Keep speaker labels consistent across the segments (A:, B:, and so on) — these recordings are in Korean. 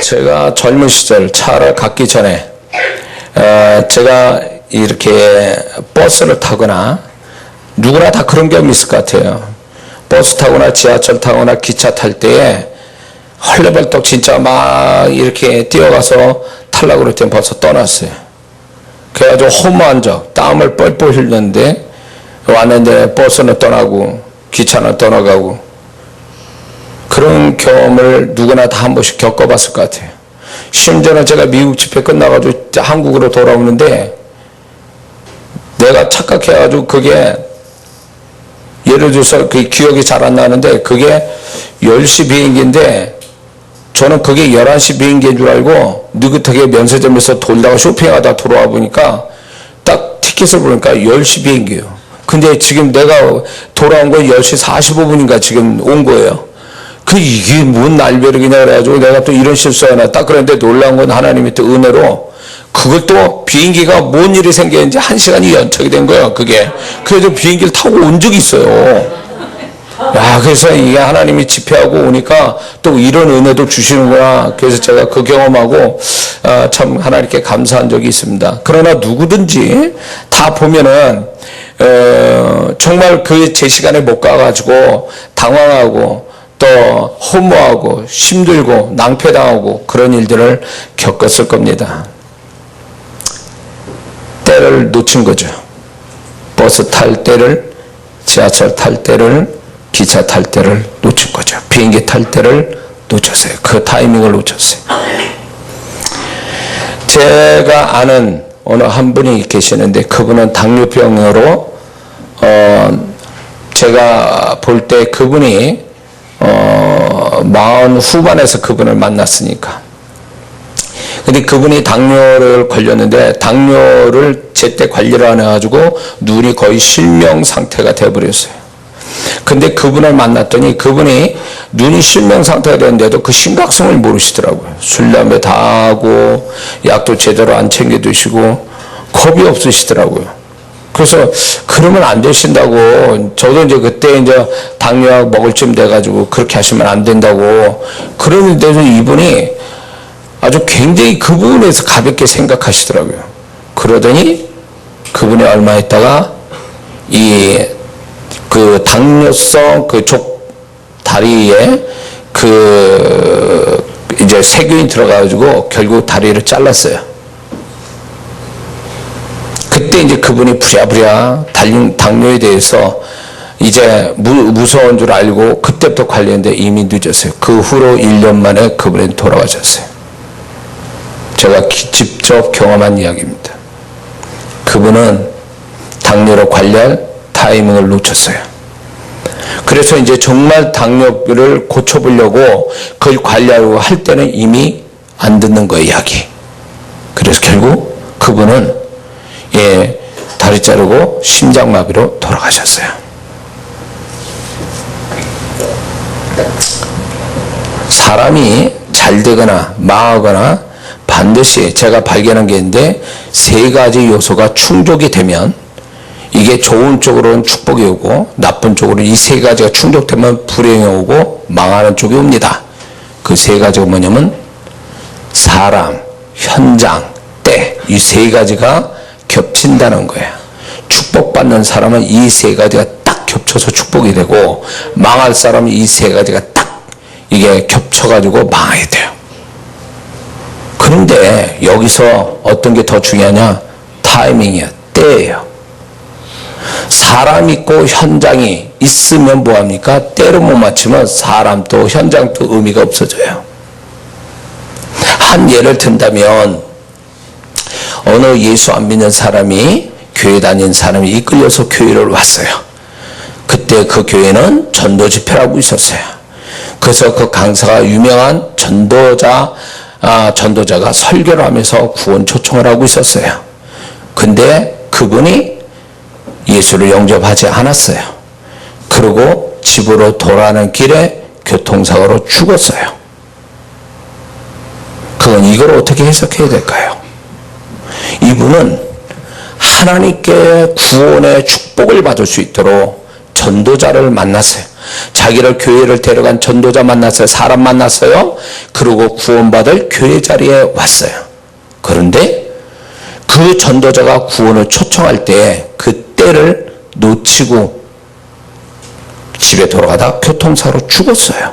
A: 제가 젊은 시절 차를 갖기 전에 제가 이렇게 버스를 타거나 누구나 다 그런 경험이 있을 것 같아요. 버스 타거나 지하철 타거나 기차 탈 때에 헐레벌떡 진짜 막 이렇게 뛰어가서 타려고 그럴 땐 벌써 떠났어요. 그래가지고 허무한 적, 땀을 뻘뻘 흘렸는데 왔는데 버스는 떠나고 기차는 떠나가고 그런 경험을 누구나 다 한 번씩 겪어봤을 것 같아요. 심지어는 제가 미국 집회 끝나가지고 한국으로 돌아오는데 내가 착각해가지고 그게 예를 들어서 그 기억이 잘 안 나는데 그게 10시 비행기인데 저는 그게 11시 비행기인 줄 알고 느긋하게 면세점에서 돌다가 쇼핑하다 돌아와 보니까 딱 티켓을 보니까 10시 비행기예요. 근데 지금 내가 돌아온 건 10시 45분인가 지금 온 거예요. 이게 뭔 날벼락이냐 그래가지고 내가 또 이런 실수하나 딱 그랬는데 놀라운 건 하나님의 또 은혜로 그걸 또 비행기가 뭔 일이 생겼는지 1시간이 연착이 된 거예요. 그래서 비행기를 타고 온 적이 있어요. 야, 그래서 이게 하나님이 집회하고 오니까 또 이런 은혜도 주시는구나. 그래서 제가 그 경험하고 참 하나님께 감사한 적이 있습니다. 그러나 누구든지 다 보면은 정말 그 제 시간에 못 가가지고 당황하고 또 허무하고 힘들고 낭패당하고 그런 일들을 겪었을 겁니다. 때를 놓친 거죠. 버스 탈 때를, 지하철 탈 때를, 기차 탈 때를 놓친 거죠. 비행기 탈 때를 놓쳤어요. 그 타이밍을 놓쳤어요. 제가 아는 어느 한 분이 계시는데 그분은 당뇨병으로 제가 볼 때 그분이 40 후반에서 그분을 만났으니까. 근데 그분이 당뇨를 걸렸는데 당뇨를 제때 관리를 안 해가지고 눈이 거의 실명 상태가 돼버렸어요. 근데 그분을 만났더니 그분이 눈이 실명 상태가 됐는데도 그 심각성을 모르시더라고요. 술, 담배 다 하고 약도 제대로 안 챙겨 드시고 겁이 없으시더라고요. 그래서 그러면 안 되신다고 저도 이제 그때 이제 당뇨약 먹을 쯤 돼가지고 그렇게 하시면 안 된다고 그러는데도 이분이 아주 굉장히 그 부분에서 가볍게 생각하시더라고요. 그러더니 그분이 얼마 있다가 그 당뇨성 그쪽 다리에 이제 세균이 들어가가지고 결국 다리를 잘랐어요. 그때 이제 그분이 부랴부랴 당뇨에 대해서 이제 무서운 줄 알고 그때부터 관리했는데 이미 늦었어요. 그 후로 1년 만에 그분이 돌아가셨어요. 제가 직접 경험한 이야기입니다. 그분은 당뇨로 관리할 타이밍을 놓쳤어요. 그래서 이제 정말 당뇨를 고쳐보려고 그걸 관리하려고 할 때는 이미 안 듣는 거예요, 약이. 그래서 결국 그분은 다리 자르고 심장마비로 돌아가셨어요. 사람이 잘 되거나 망하거나 반드시 제가 발견한 게 있는데 3가지 요소가 충족이 되면 이게 좋은 쪽으로는 축복이 오고 나쁜 쪽으로는 이 3가지가 충족되면 불행이 오고 망하는 쪽이 옵니다. 그 3가지가 뭐냐면 사람, 현장, 때 이 3가지가 겹친다는 거예요. 축복받는 사람은 이 3가지가 딱 겹쳐서 축복이 되고 망할 사람은 이 3가지가 딱 이게 겹쳐가지고 망하게 돼요. 그런데 여기서 어떤 게 더 중요하냐? 타이밍이야. 때예요. 사람 있고 현장이 있으면 뭐합니까? 때를 못 맞추면 사람도 현장도 의미가 없어져요. 한 예를 든다면 어느 예수 안 믿는 사람이 교회 다니는 사람이 이끌려서 교회를 왔어요. 그때 그 교회는 전도 집회라고 있었어요. 그래서 그 강사가 유명한 전도자가 설교를 하면서 구원 초청을 하고 있었어요. 근데 그분이 예수를 영접하지 않았어요. 그리고 집으로 돌아가는 길에 교통사고로 죽었어요. 그건 이걸 어떻게 해석해야 될까요? 이분은 하나님께 구원의 축복을 받을 수 있도록 전도자를 만났어요. 자기를 교회를 데려간 전도자 만났어요. 사람 만났어요. 그리고 구원받을 교회 자리에 왔어요. 그런데 그 전도자가 구원을 초청할 때 그 때를 놓치고 집에 돌아가다 교통사고로 죽었어요.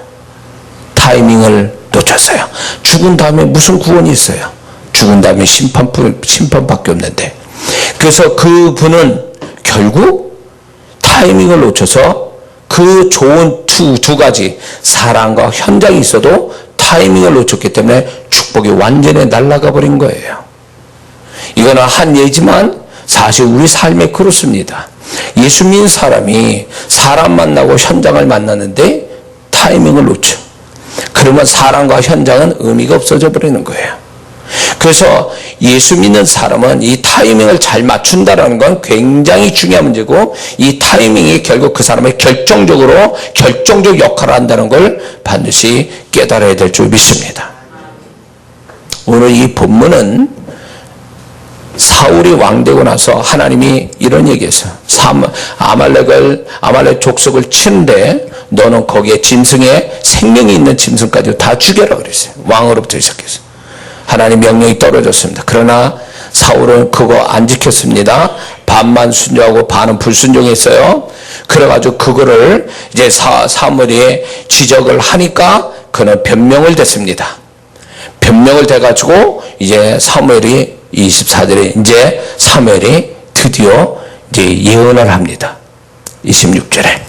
A: 타이밍을 놓쳤어요. 죽은 다음에 무슨 구원이 있어요? 죽은 다음에 심판밖에 없는데. 그래서 그분은 결국 타이밍을 놓쳐서 그 좋은 두 가지 사랑과 현장이 있어도 타이밍을 놓쳤기 때문에 축복이 완전히 날아가 버린 거예요. 이거는 한 예지만 사실 우리 삶에 그렇습니다. 예수 믿는 사람이 사람 만나고 현장을 만나는데 타이밍을 놓쳐. 그러면 사람과 현장은 의미가 없어져 버리는 거예요. 그래서 예수 믿는 사람은 이 타이밍을 잘 맞춘다는 건 굉장히 중요한 문제고, 이 타이밍이 결국 그 사람의 결정적 역할을 한다는 걸 반드시 깨달아야 될 줄 믿습니다. 오늘 이 본문은 사울이 왕되고 나서 하나님이 이런 얘기했어요. 아말렉 족속을 치는데 너는 거기에 짐승에 생명이 있는 짐승까지 다 죽여라 그랬어요. 왕으로부터 시작해서. 하나님 명령이 떨어졌습니다. 그러나 사울은 그거 안 지켰습니다. 반만 순종하고 반은 불순종했어요. 그래가지고 그거를 이제 사무엘이 지적을 하니까 그는 변명을 댔습니다. 변명을 대가지고 이제 사무엘이 24절에 이제 사무엘이 드디어 이제 예언을 합니다. 26절에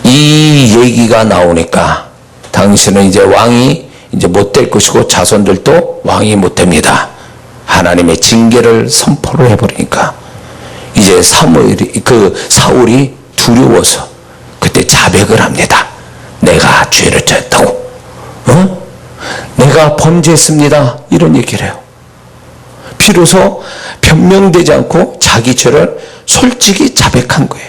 A: 이 얘기가 나오니까 당신은 이제 왕이 이제 못 될 것이고 자손들도 왕이 못 됩니다. 하나님의 징계를 선포를 해버리니까 이제 사울이 두려워서 그때 자백을 합니다. 내가 죄를 졌다고, 내가 범죄했습니다. 이런 얘기를 해요. 비로소 변명되지 않고 자기 죄를 솔직히 자백한 거예요.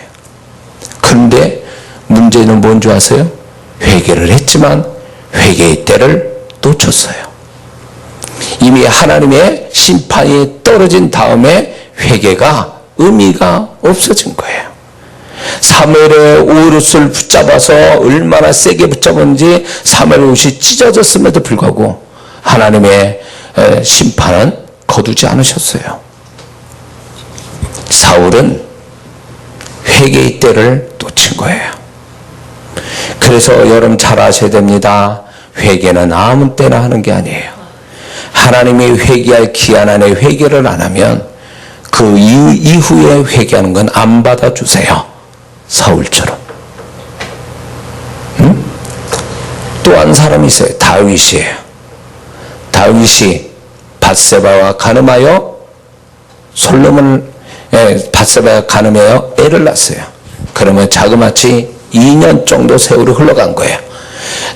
A: 그런데 문제는 뭔지 아세요? 회개를 했지만 회개의 때를 놓쳤어요. 이미 하나님의 심판이 떨어진 다음에 회개가 의미가 없어진 거예요. 사무엘의 옷을 붙잡아서 얼마나 세게 붙잡았는지 사무엘의 옷이 찢어졌음에도 불구하고 하나님의 심판은 거두지 않으셨어요. 사울은 회개의 때를 놓친 거예요. 그래서 여러분 잘 아셔야 됩니다. 회개는 아무 때나 하는 게 아니에요. 하나님이 회개할 기한 안에 회개를 안 하면 그 이후에 회개하는 건 안 받아주세요. 사울처럼. 또 한 사람이 있어요. 다윗이에요. 다윗이 밧세바와 간음하여 밧세바가 간음하여 애를 낳았어요. 그러면 자그마치 2년 정도 세월이 흘러간 거예요.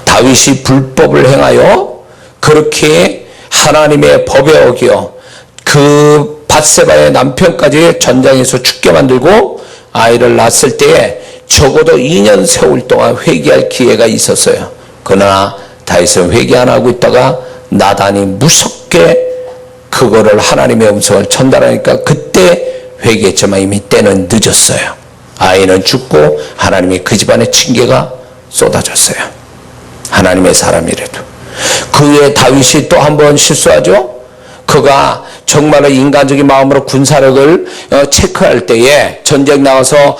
A: 다윗이 불법을 행하여 그렇게 하나님의 법에 어기어 그 밧세바의 남편까지 전장에서 죽게 만들고 아이를 낳았을 때에 적어도 2년 세월 동안 회개할 기회가 있었어요. 그러나 다윗은 회개 안 하고 있다가 나단이 무섭게 그거를 하나님의 음성을 전달하니까 그때 회개했지만 이미 때는 늦었어요. 아이는 죽고 하나님이 그 집안에 징계가 쏟아졌어요. 하나님의 사람이라도. 그 후에 다윗이 또 한 번 실수하죠. 그가 정말로 인간적인 마음으로 군사력을 체크할 때에 전쟁 나가서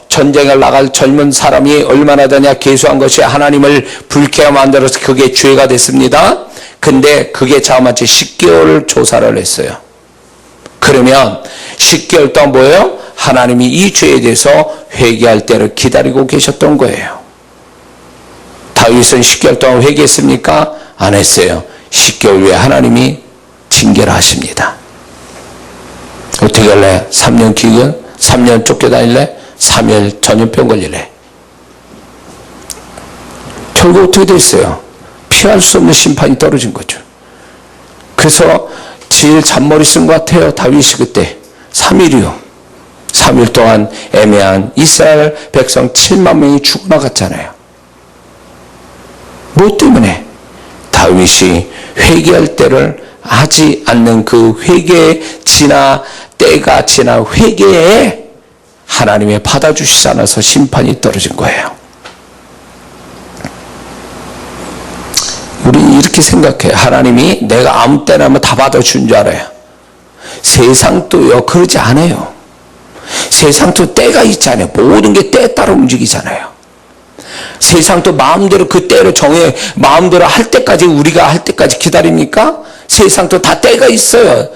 A: 전쟁을 나갈 젊은 사람이 얼마나 되냐 계수한 것이 하나님을 불쾌하게 만들어서 그게 죄가 됐습니다. 근데 그게 자그마치 10개월 조사를 했어요. 그러면 10개월 동안 뭐예요? 하나님이 이 죄에 대해서 회개할 때를 기다리고 계셨던 거예요. 다윗은 10개월 동안 회개했습니까? 안 했어요. 10개월 후에 하나님이 징계를 하십니다. 어떻게 할래? 3년 기근? 3년 쫓겨다닐래? 3일 전염병 걸릴래? 결국 어떻게 됐어요? 피할 수 없는 심판이 떨어진 거죠. 그래서 제일 잔머리 쓴 것 같아요. 다윗이 그때 3일이요. 3일 동안 애매한 이스라엘 백성 7만 명이 죽어나갔잖아요. 뭐 때문에? 다윗이 회개할 때를 하지 않는 그 회개의 때가 지나 회개에 하나님이 받아주시지 않아서 심판이 떨어진 거예요. 우리 이렇게 생각해요. 하나님이 내가 아무 때나 하면 다 받아주는 줄 알아요. 세상도요 그러지 않아요. 세상도 때가 있잖아요. 모든 게 때에 따라 움직이잖아요. 세상도 마음대로 그 때를 정해 마음대로 할 때까지 우리가 할 때까지 기다립니까? 세상도 다 때가 있어요.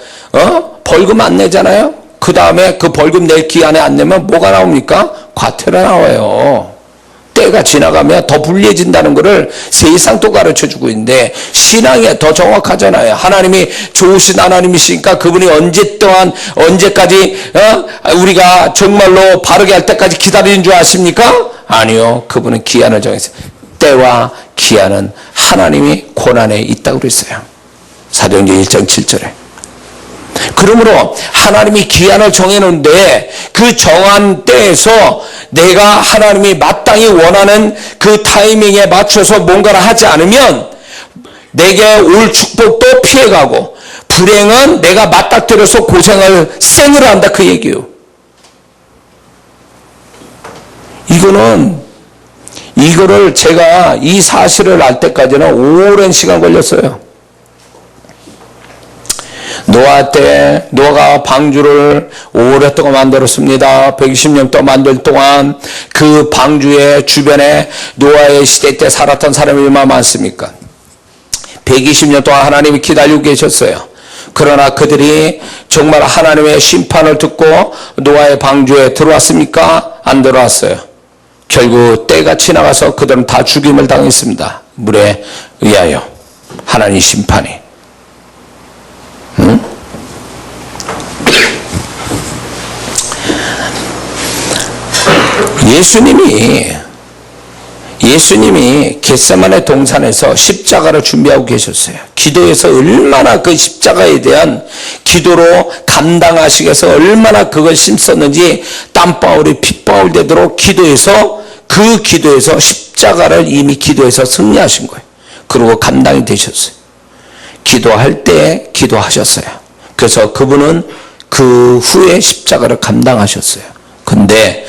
A: 벌금 안 내잖아요. 그 다음에 그 벌금 낼 기한에 안 내면 뭐가 나옵니까? 과태료 나와요. 때가 지나가면 더 불리해진다는 것을 세상도 가르쳐주고 있는데 신앙에 더 정확하잖아요. 하나님이 좋으신 하나님이시니까 그분이 언제까지 우리가 정말로 바르게 할 때까지 기다리는 줄 아십니까? 아니요. 그분은 기한을 정했어요. 때와 기한은 하나님이 권한에 있다고 그랬어요. 사도행전 1장 7절에. 그러므로 하나님이 기한을 정해놓는데 그 정한 때에서 내가 하나님이 마땅히 원하는 그 타이밍에 맞춰서 뭔가를 하지 않으면 내게 올 축복도 피해가고 불행은 내가 맞닥뜨려서 고생을 생으로 한다 그 얘기예요. 이거를 제가 이 사실을 알 때까지는 오랜 시간 걸렸어요. 노아 때 노아가 방주를 오랫동안 만들었습니다. 120년 동안 만들 동안 그 방주의 주변에 노아의 시대 때 살았던 사람이 얼마나 많습니까? 120년 동안 하나님이 기다리고 계셨어요. 그러나 그들이 정말 하나님의 심판을 듣고 노아의 방주에 들어왔습니까? 안 들어왔어요. 결국 때가 지나가서 그들은 다 죽임을 당했습니다. 물에 의하여 하나님 심판이. 예수님이 겟세마네 동산에서 십자가를 준비하고 계셨어요. 기도에서 얼마나 그 십자가에 대한 기도로 감당하시기 위해서 얼마나 그걸 힘썼는지 땀방울이 핏방울 되도록 그 기도에서 십자가를 이미 기도해서 승리하신 거예요. 그리고 감당이 되셨어요. 기도할 때 기도하셨어요. 그래서 그분은 그 후에 십자가를 감당하셨어요. 근데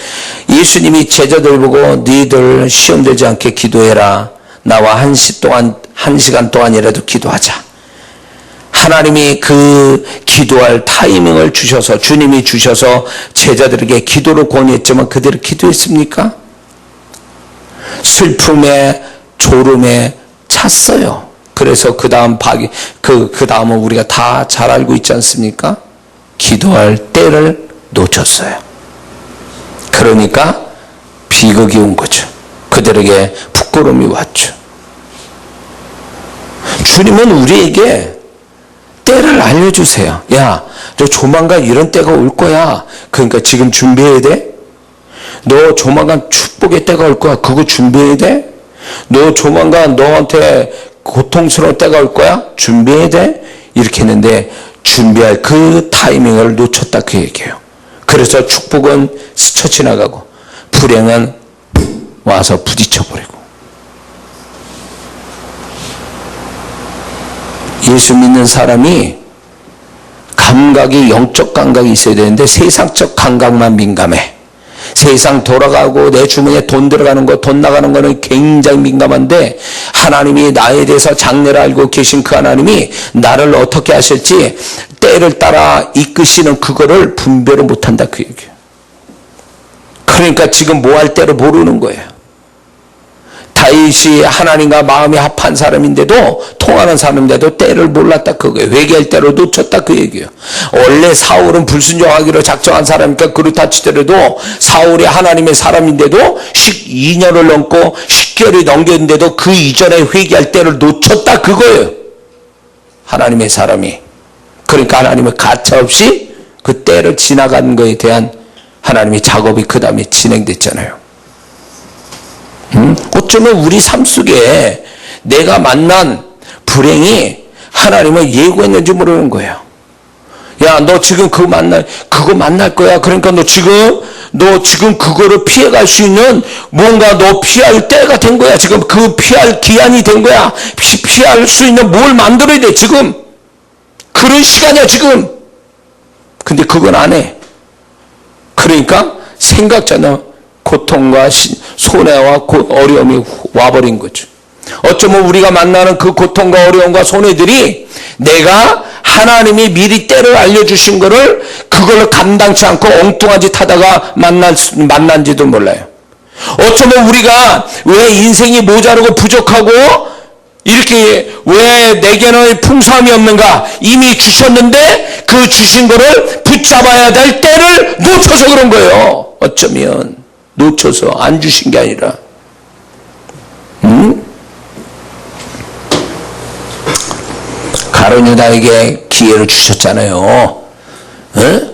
A: 예수님이 제자들 보고 너희들 시험되지 않게 기도해라. 나와 한 시간 동안이라도 기도하자. 하나님이 그 기도할 타이밍을 주셔서 주님이 주셔서 제자들에게 기도를 권유했지만 그대로 기도했습니까? 슬픔에 졸음에 찼어요. 그래서 그 다음은 우리가 다 잘 알고 있지 않습니까? 기도할 때를 놓쳤어요. 그러니까 비극이 온 거죠. 그들에게 부끄러움이 왔죠. 주님은 우리에게 때를 알려주세요. 야, 너 조만간 이런 때가 올 거야. 그러니까 지금 준비해야 돼. 너 조만간 축복의 때가 올 거야. 그거 준비해야 돼. 너 조만간 너한테 고통스러운 때가 올 거야. 준비해야 돼. 이렇게 했는데 준비할 그 타이밍을 놓쳤다 그 얘기예요. 그래서 축복은 스쳐 지나가고 불행은 와서 부딪혀버리고. 예수 믿는 사람이 영적 감각이 있어야 되는데 세상적 감각만 민감해. 세상 돌아가고 내 주머니에 돈 들어가는 거, 돈 나가는 거는 굉장히 민감한데 하나님이 나에 대해서 장래를 알고 계신 그 하나님이 나를 어떻게 하실지 때를 따라 이끄시는 그거를 분별을 못한다 그 얘기예요. 그러니까 지금 뭐 할 때를 모르는 거예요. 다윗이 하나님과 마음이 합한 사람인데도 통하는 사람인데도 때를 몰랐다 그거예요. 회개할 때를 놓쳤다 그 얘기예요. 원래 사울은 불순종하기로 작정한 사람이니까 그렇다 치더라도 사울이 하나님의 사람인데도 12년을 넘고 10개월이 넘겼는데도 그 이전에 회개할 때를 놓쳤다 그거예요. 하나님의 사람이. 그러니까 하나님은 가차없이 그 때를 지나간 거에 대한 하나님의 작업이 그 다음에 진행됐잖아요. 어쩌면 우리 삶 속에 내가 만난 불행이 하나님을 예고했는지 모르는 거예요. 야, 너 지금 그거 만날 거야. 그러니까 너 지금 그거를 피해갈 수 있는 뭔가 너 피할 때가 된 거야. 지금 그 피할 기한이 된 거야. 피할 수 있는 뭘 만들어야 돼, 지금. 그런 시간이야, 지금. 근데 그건 안 해. 그러니까 생각잖아. 고통과 손해와 어려움이 와버린 거죠. 어쩌면 우리가 만나는 그 고통과 어려움과 손해들이 내가 하나님이 미리 때를 알려주신 거를 그걸로 감당치 않고 엉뚱한 짓 하다가 만난지도 몰라요. 어쩌면 우리가 왜 인생이 모자르고 부족하고 이렇게 왜 내게는 풍성함이 없는가, 이미 주셨는데 그 주신 거를 붙잡아야 될 때를 놓쳐서 그런 거예요. 어쩌면 놓쳐서 안 주신 게 아니라. 가룟 유다에게 기회를 주셨잖아요.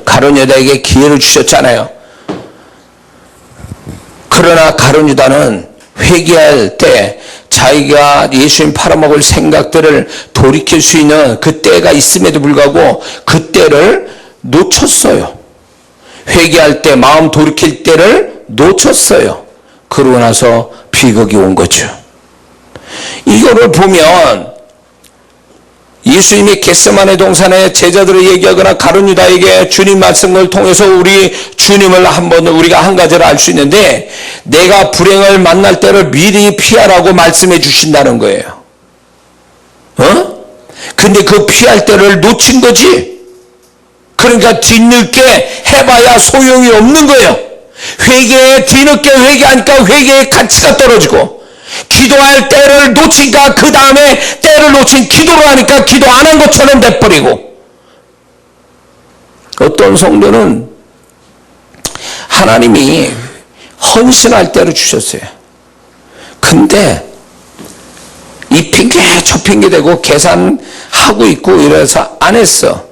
A: 가룟 유다에게 기회를 주셨잖아요. 그러나 가룟 유다는 회개할 때 자기가 예수님 팔아먹을 생각들을 돌이킬 수 있는 그 때가 있음에도 불구하고 그 때를 놓쳤어요. 회개할 때, 마음 돌이킬 때를 놓쳤어요. 그러고 나서 비극이 온 거죠. 이거를 보면 예수님이 겟세마네 동산에 제자들을 얘기하거나 가룟 유다에게 주님 말씀을 통해서 우리 주님을 한번 우리가 한 가지를 알 수 있는데, 내가 불행을 만날 때를 미리 피하라고 말씀해 주신다는 거예요. 근데 그 피할 때를 놓친 거지. 그러니까 뒤늦게 해봐야 소용이 없는 거예요. 뒤늦게 회개하니까 회개의 가치가 떨어지고, 기도할 때를 놓치니까 그 다음에 때를 놓친 기도를 하니까 기도 안 한 것처럼 돼버리고, 어떤 성도는 하나님이 헌신할 때를 주셨어요. 근데 이 핑계 저 핑계 대고 계산하고 있고 이래서 안 했어.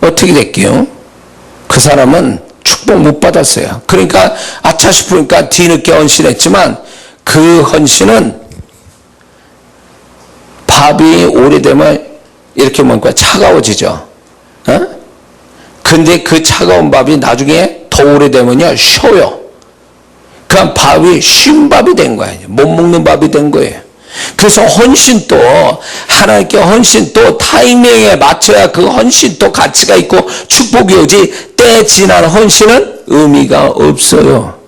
A: 어떻게 됐게요? 그 사람은 축복 못 받았어요. 그러니까 아차 싶으니까 뒤늦게 헌신했지만 그 헌신은 밥이 오래되면 이렇게 먹으니까 차가워지죠. 근데 그 차가운 밥이 나중에 더 오래되면요 쉬어요. 그럼 밥이 쉰 밥이 된 거예요. 못 먹는 밥이 된 거예요. 그래서 헌신도, 하나님께 헌신도 타이밍에 맞춰야 그 헌신도 가치가 있고 축복이 오지, 때 지난 헌신은 의미가 없어요.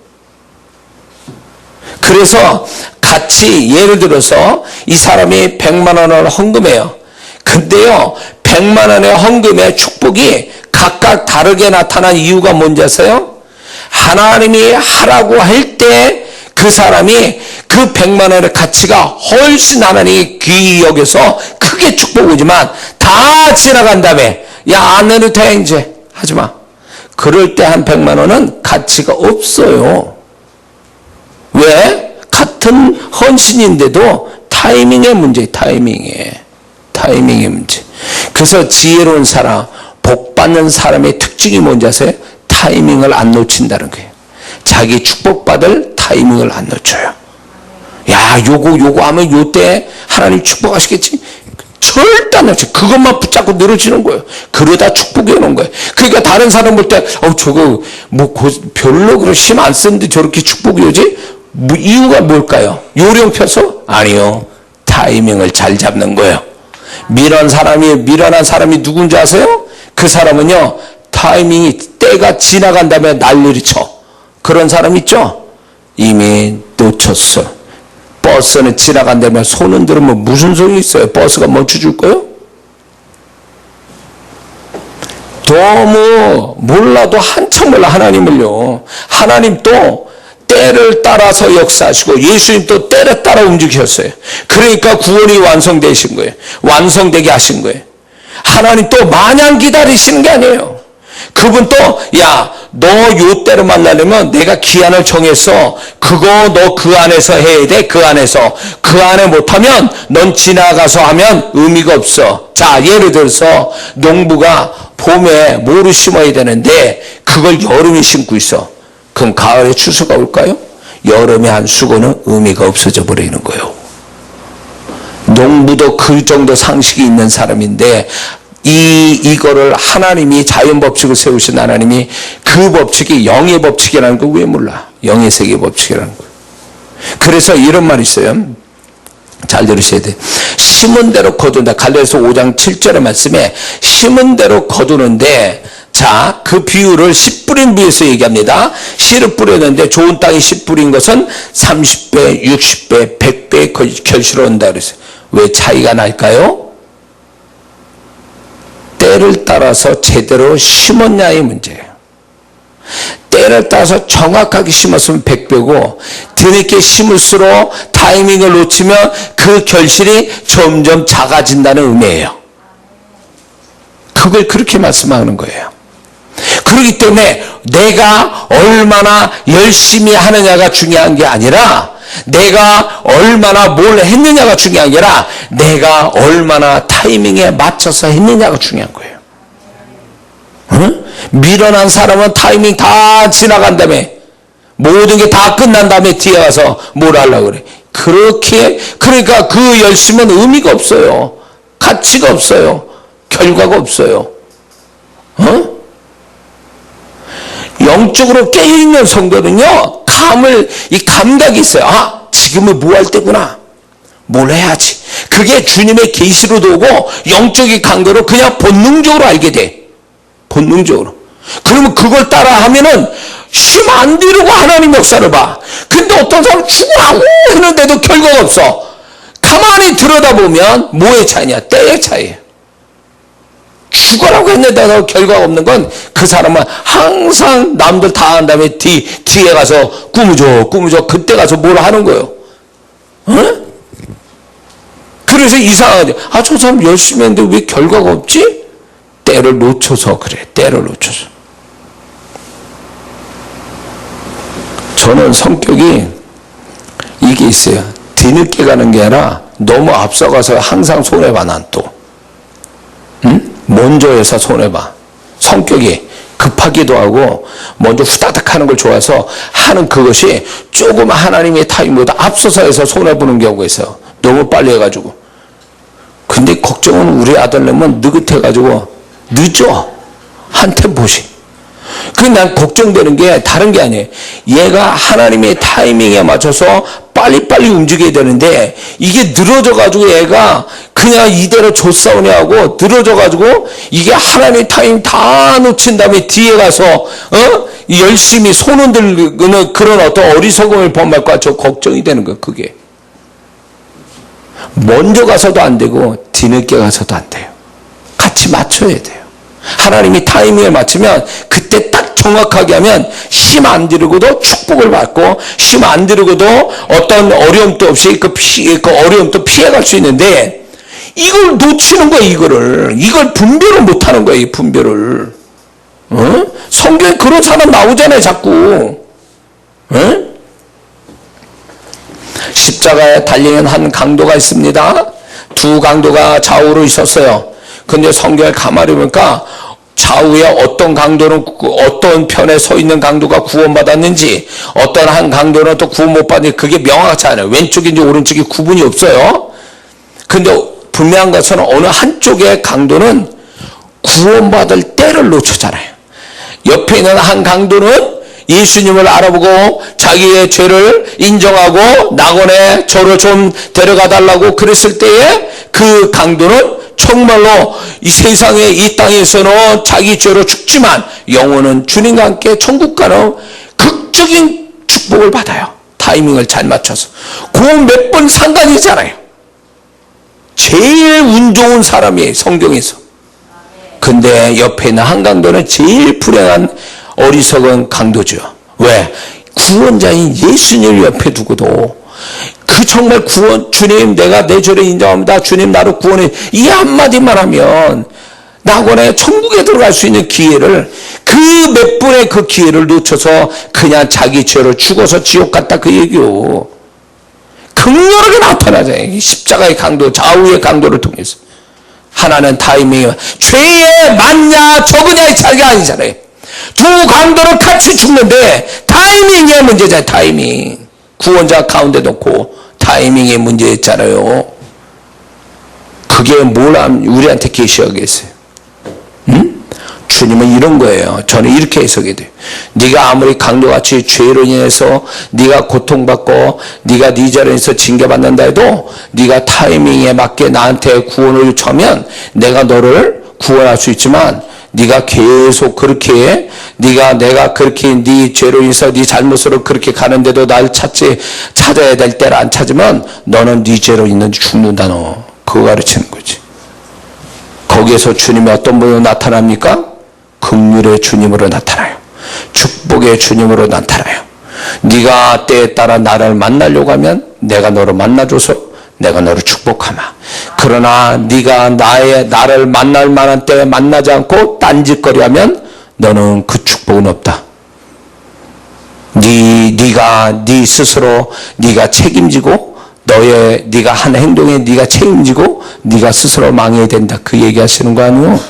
A: 그래서 같이 예를 들어서 이 사람이 100만 원을 헌금해요. 근데요 100만 원의 헌금의 축복이 각각 다르게 나타난 이유가 뭔지 아세요? 하나님이 하라고 할 때 그 사람이 그 100만 원의 가치가 훨씬 하나님이 귀히 여겨서 크게 축복 오지만, 다 지나간 다음에 야 안 내도 돼 이제 하지마, 그럴 때 한 100만 원은 가치가 없어요. 왜? 같은 헌신인데도 타이밍의 문제, 타이밍의 문제. 그래서 지혜로운 사람, 복 받는 사람의 특징이 뭔지 아세요? 타이밍을 안 놓친다는 거예요. 자기 축복받을 타이밍을 안 놓쳐요. 야, 요거 하면 요때 하나님 축복하시겠지? 절대 안 놓쳐. 그것만 붙잡고 늘어지는 거예요. 그러다 축복이 오는 거예요. 그러니까 다른 사람 볼 때, 저거, 별로 그렇게 힘 안 쓰는데 저렇게 축복이 오지? 이유가 뭘까요? 요령 펴서? 아니요. 타이밍을 잘 잡는 거예요. 미련한 사람이 누군지 아세요? 그 사람은요, 타이밍이, 때가 지나간 다음에 난리를 쳐. 그런 사람 있죠? 이미 놓쳤어. 버스는 지나간 다음에 손 흔들면 무슨 소용이 있어요? 버스가 멈춰줄 거예요? 너무 몰라도 한참 몰라 하나님을요. 하나님 또 때를 따라서 역사하시고 예수님 또 때를 따라 움직이셨어요. 그러니까 구원이 완성되신 거예요. 완성되게 하신 거예요. 하나님 또 마냥 기다리시는 게 아니에요. 그분 또, 야, 너 요 때로 만나려면 내가 기한을 정했어. 그거 너 그 안에서 해야 돼. 그 안에서. 그 안에 못하면 넌 지나가서 하면 의미가 없어. 자, 예를 들어서 농부가 봄에 모를 심어야 되는데 그걸 여름에 심고 있어. 그럼 가을에 추수가 올까요? 여름에 한 수고는 의미가 없어져 버리는 거예요. 농부도 그 정도 상식이 있는 사람인데, 이거를 하나님이 자연 법칙을 세우신 하나님이 그 법칙이 영의 법칙이라는 거 왜 몰라? 영의 세계 법칙이라는 거. 그래서 이런 말이 있어요. 잘 들으셔야 돼. 심은 대로 거둔다. 갈라디아서 5장 7절의 말씀에 심은 대로 거두는데, 자, 그 비율을 10뿌린 비에서 얘기합니다. 씨를 뿌렸는데 좋은 땅에 씨 뿌린 것은 30배, 60배, 100배 결실을 얻는다 그랬어요. 왜 차이가 날까요? 때를 따라서 제대로 심었냐의 문제예요. 때를 따라서 정확하게 심었으면 100배고 뒤늦게 심을수록 타이밍을 놓치면 그 결실이 점점 작아진다는 의미예요. 그걸 그렇게 말씀하는 거예요. 그렇기 때문에 내가 얼마나 열심히 하느냐가 중요한 게 아니라 내가 얼마나 뭘 했느냐가 중요한 게 아니라 내가 얼마나 타이밍에 맞춰서 했느냐가 중요한 거예요. 응? 미련한 사람은 타이밍 다 지나간 다음에 모든 게 다 끝난 다음에 뒤에 가서 뭘 하려고 그래. 그러니까 그 열심은 의미가 없어요. 가치가 없어요. 결과가 없어요. 영적으로 깨어있는 성도는요, 이 감각이 있어요. 아, 지금은 뭐 할 때구나. 뭘 해야지. 그게 주님의 계시로도 오고 영적인 강도로 그냥 본능적으로 알게 돼. 본능적으로. 그러면 그걸 따라 하면은 힘 안 들이고 하나님 역사를 봐. 근데 어떤 사람은 죽으라고 했는데도 결과가 없어. 가만히 들여다보면 뭐의 차이냐? 때의 차이예요. 죽으라고 했는데도 결과가 없는 건 그 사람은 항상 남들 다 한 다음에 뒤에 가서 꾸무져 그때 가서 뭘 하는 거예요. 응? 그래서 이상하죠. 아, 저 사람 열심히 했는데 왜 결과가 없지? 때를 놓쳐서 그래. 때를 놓쳐서. 저는 성격이 이게 있어요. 뒤늦게 가는 게 아니라 너무 앞서가서 항상 손해봐. 난 또. 응? 먼저 해서 손해봐. 성격이 급하기도 하고 먼저 후다닥 하는 걸 좋아해서 하는 그것이 조금 하나님의 타임보다 앞서서 해서 손해보는 경우가 있어요. 너무 빨리 해가지고. 근데 걱정은 우리 아들내면 느긋해가지고 늦어. 한 템포씩. 난 걱정되는 게 다른 게 아니에요. 얘가 하나님의 타이밍에 맞춰서 빨리빨리 움직여야 되는데 이게 늘어져가지고 얘가 그냥 이대로 조싸우냐 하고 늘어져가지고 이게 하나님의 타이밍 다 놓친 다음에 뒤에 가서 열심히 손 흔들는 그런 어떤 어리석음을 범할까 저 걱정이 되는 거예요. 그게 먼저 가서도 안 되고 뒤늦게 가서도 안 돼요. 같이 맞춰야 돼요. 하나님이 타이밍에 맞추면 그때 딱 정확하게 하면 힘 안 들이고도 축복을 받고 힘 안 들이고도 어떤 어려움도 없이 그 어려움도 피해갈 수 있는데 이걸 놓치는 거예요. 이걸 분별을 못하는 거예요. 이 분별을. 성경에 그런 사람 나오잖아요. 자꾸. 십자가에 달리는 한 강도가 있습니다. 두 강도가 좌우로 있었어요. 근데 성경을 가만히 보니까 좌우에 어떤 강도는 어떤 편에 서 있는 강도가 구원받았는지 어떤 한 강도는 또 구원 못 받는지 그게 명확하지 않아요. 왼쪽인지 오른쪽이 구분이 없어요. 근데 분명한 것은 어느 한쪽의 강도는 구원받을 때를 놓쳤잖아요. 옆에 있는 한 강도는 예수님을 알아보고 자기의 죄를 인정하고 낙원에 저를 좀 데려가 달라고 그랬을 때에 그 강도는 정말로 이 세상에 이 땅에서는 자기 죄로 죽지만 영혼은 주님과 함께 천국 가는 극적인 축복을 받아요. 타이밍을 잘 맞춰서. 그 몇 번 상관이잖아요. 제일 운 좋은 사람이에요. 성경에서. 근데 옆에 있는 한 강도는 제일 불행한 어리석은 강도죠. 왜? 구원자인 예수님을 옆에 두고도 그 정말 주님 내가 내 죄를 인정합니다. 주님 나를 구원해. 이 한마디만 하면 낙원에 천국에 들어갈 수 있는 기회를 그 몇 분의 그 기회를 놓쳐서 그냥 자기 죄를 죽어서 지옥 갔다 그 얘기요. 극렬하게 나타나잖아요. 십자가의 강도, 좌우의 강도를 통해서. 하나는 타이밍이 죄에 많냐 적으냐의 차이가 아니잖아요. 두 강도를 같이 죽는데 타이밍의 문제잖아요. 타이밍. 구원자 가운데 놓고 타이밍의 문제였잖아요. 그게 뭘 우리한테 계시하겠어요? 주님은 이런 거예요. 저는 이렇게 해석이 돼요. 네가 아무리 강도같이 죄로 인해서 네가 고통받고 네가 네 자리에서 징계받는다 해도 네가 타이밍에 맞게 나한테 구원을 요청하면 내가 너를 구원할 수 있지만 네가 계속 그렇게 내가 그렇게 네 죄로 인해서 네 잘못으로 그렇게 가는데도 날 찾아야 될 때를 안 찾으면 너는 네 죄로 있는지 죽는다. 너 그거 가르치는 거지. 거기에서 주님이 어떤 분으로 나타납니까? 긍휼의 주님으로 나타나요. 축복의 주님으로 나타나요. 네가 때에 따라 나를 만나려고 하면 내가 너를 만나줘서 내가 너를 축복하마. 그러나 네가 나를 만날 만한 때에 만나지 않고 딴짓거리하면 너는 그 축복은 없다. 네가 네 스스로 네가 책임지고 네가 한 행동에 네가 책임지고 네가 스스로 망해야 된다. 그 얘기하시는 거 아니에요?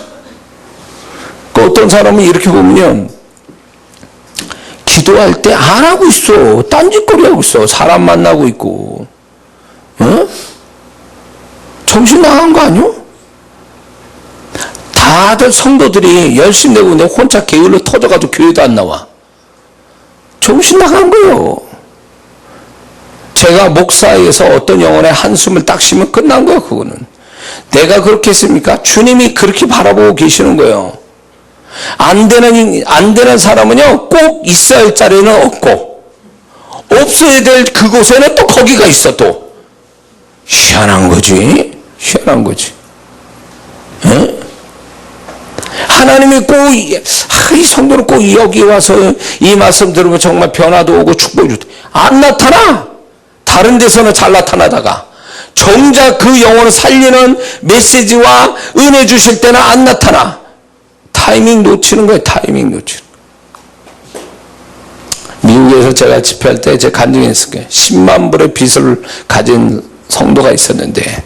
A: 어떤 사람은 이렇게 보면요, 기도할 때 안 하고 있어. 딴짓거리 하고 있어. 사람 만나고 있고. 정신 나간 거 아니요? 다들 성도들이 열심히 내고 내 혼자 게을러 터져가지고 교회도 안 나와. 정신 나간 거예요. 제가 목사에서 어떤 영혼의 한숨을 딱 쉬면 끝난 거예요. 그거는 내가 그렇게 했습니까? 주님이 그렇게 바라보고 계시는 거예요. 안 되는 사람은요, 꼭 있어야 할 자리는 없고, 없어야 될 그곳에는 또 거기가 있어. 또 희한한 거지. 희한한 거지. 에? 하나님이 꼭 이 성도는 꼭 여기 와서 이 말씀 들으면 정말 변화도 오고 축복이 좋다. 안 나타나. 다른 데서는 잘 나타나다가 정작 그 영혼을 살리는 메시지와 은혜 주실 때는 안 나타나. 타이밍 놓치는 거예요. 타이밍 놓치는 거예요. 미국에서 제가 집회할 때 제 간증했을 거예요. 10만 불의 빚을 가진 성도가 있었는데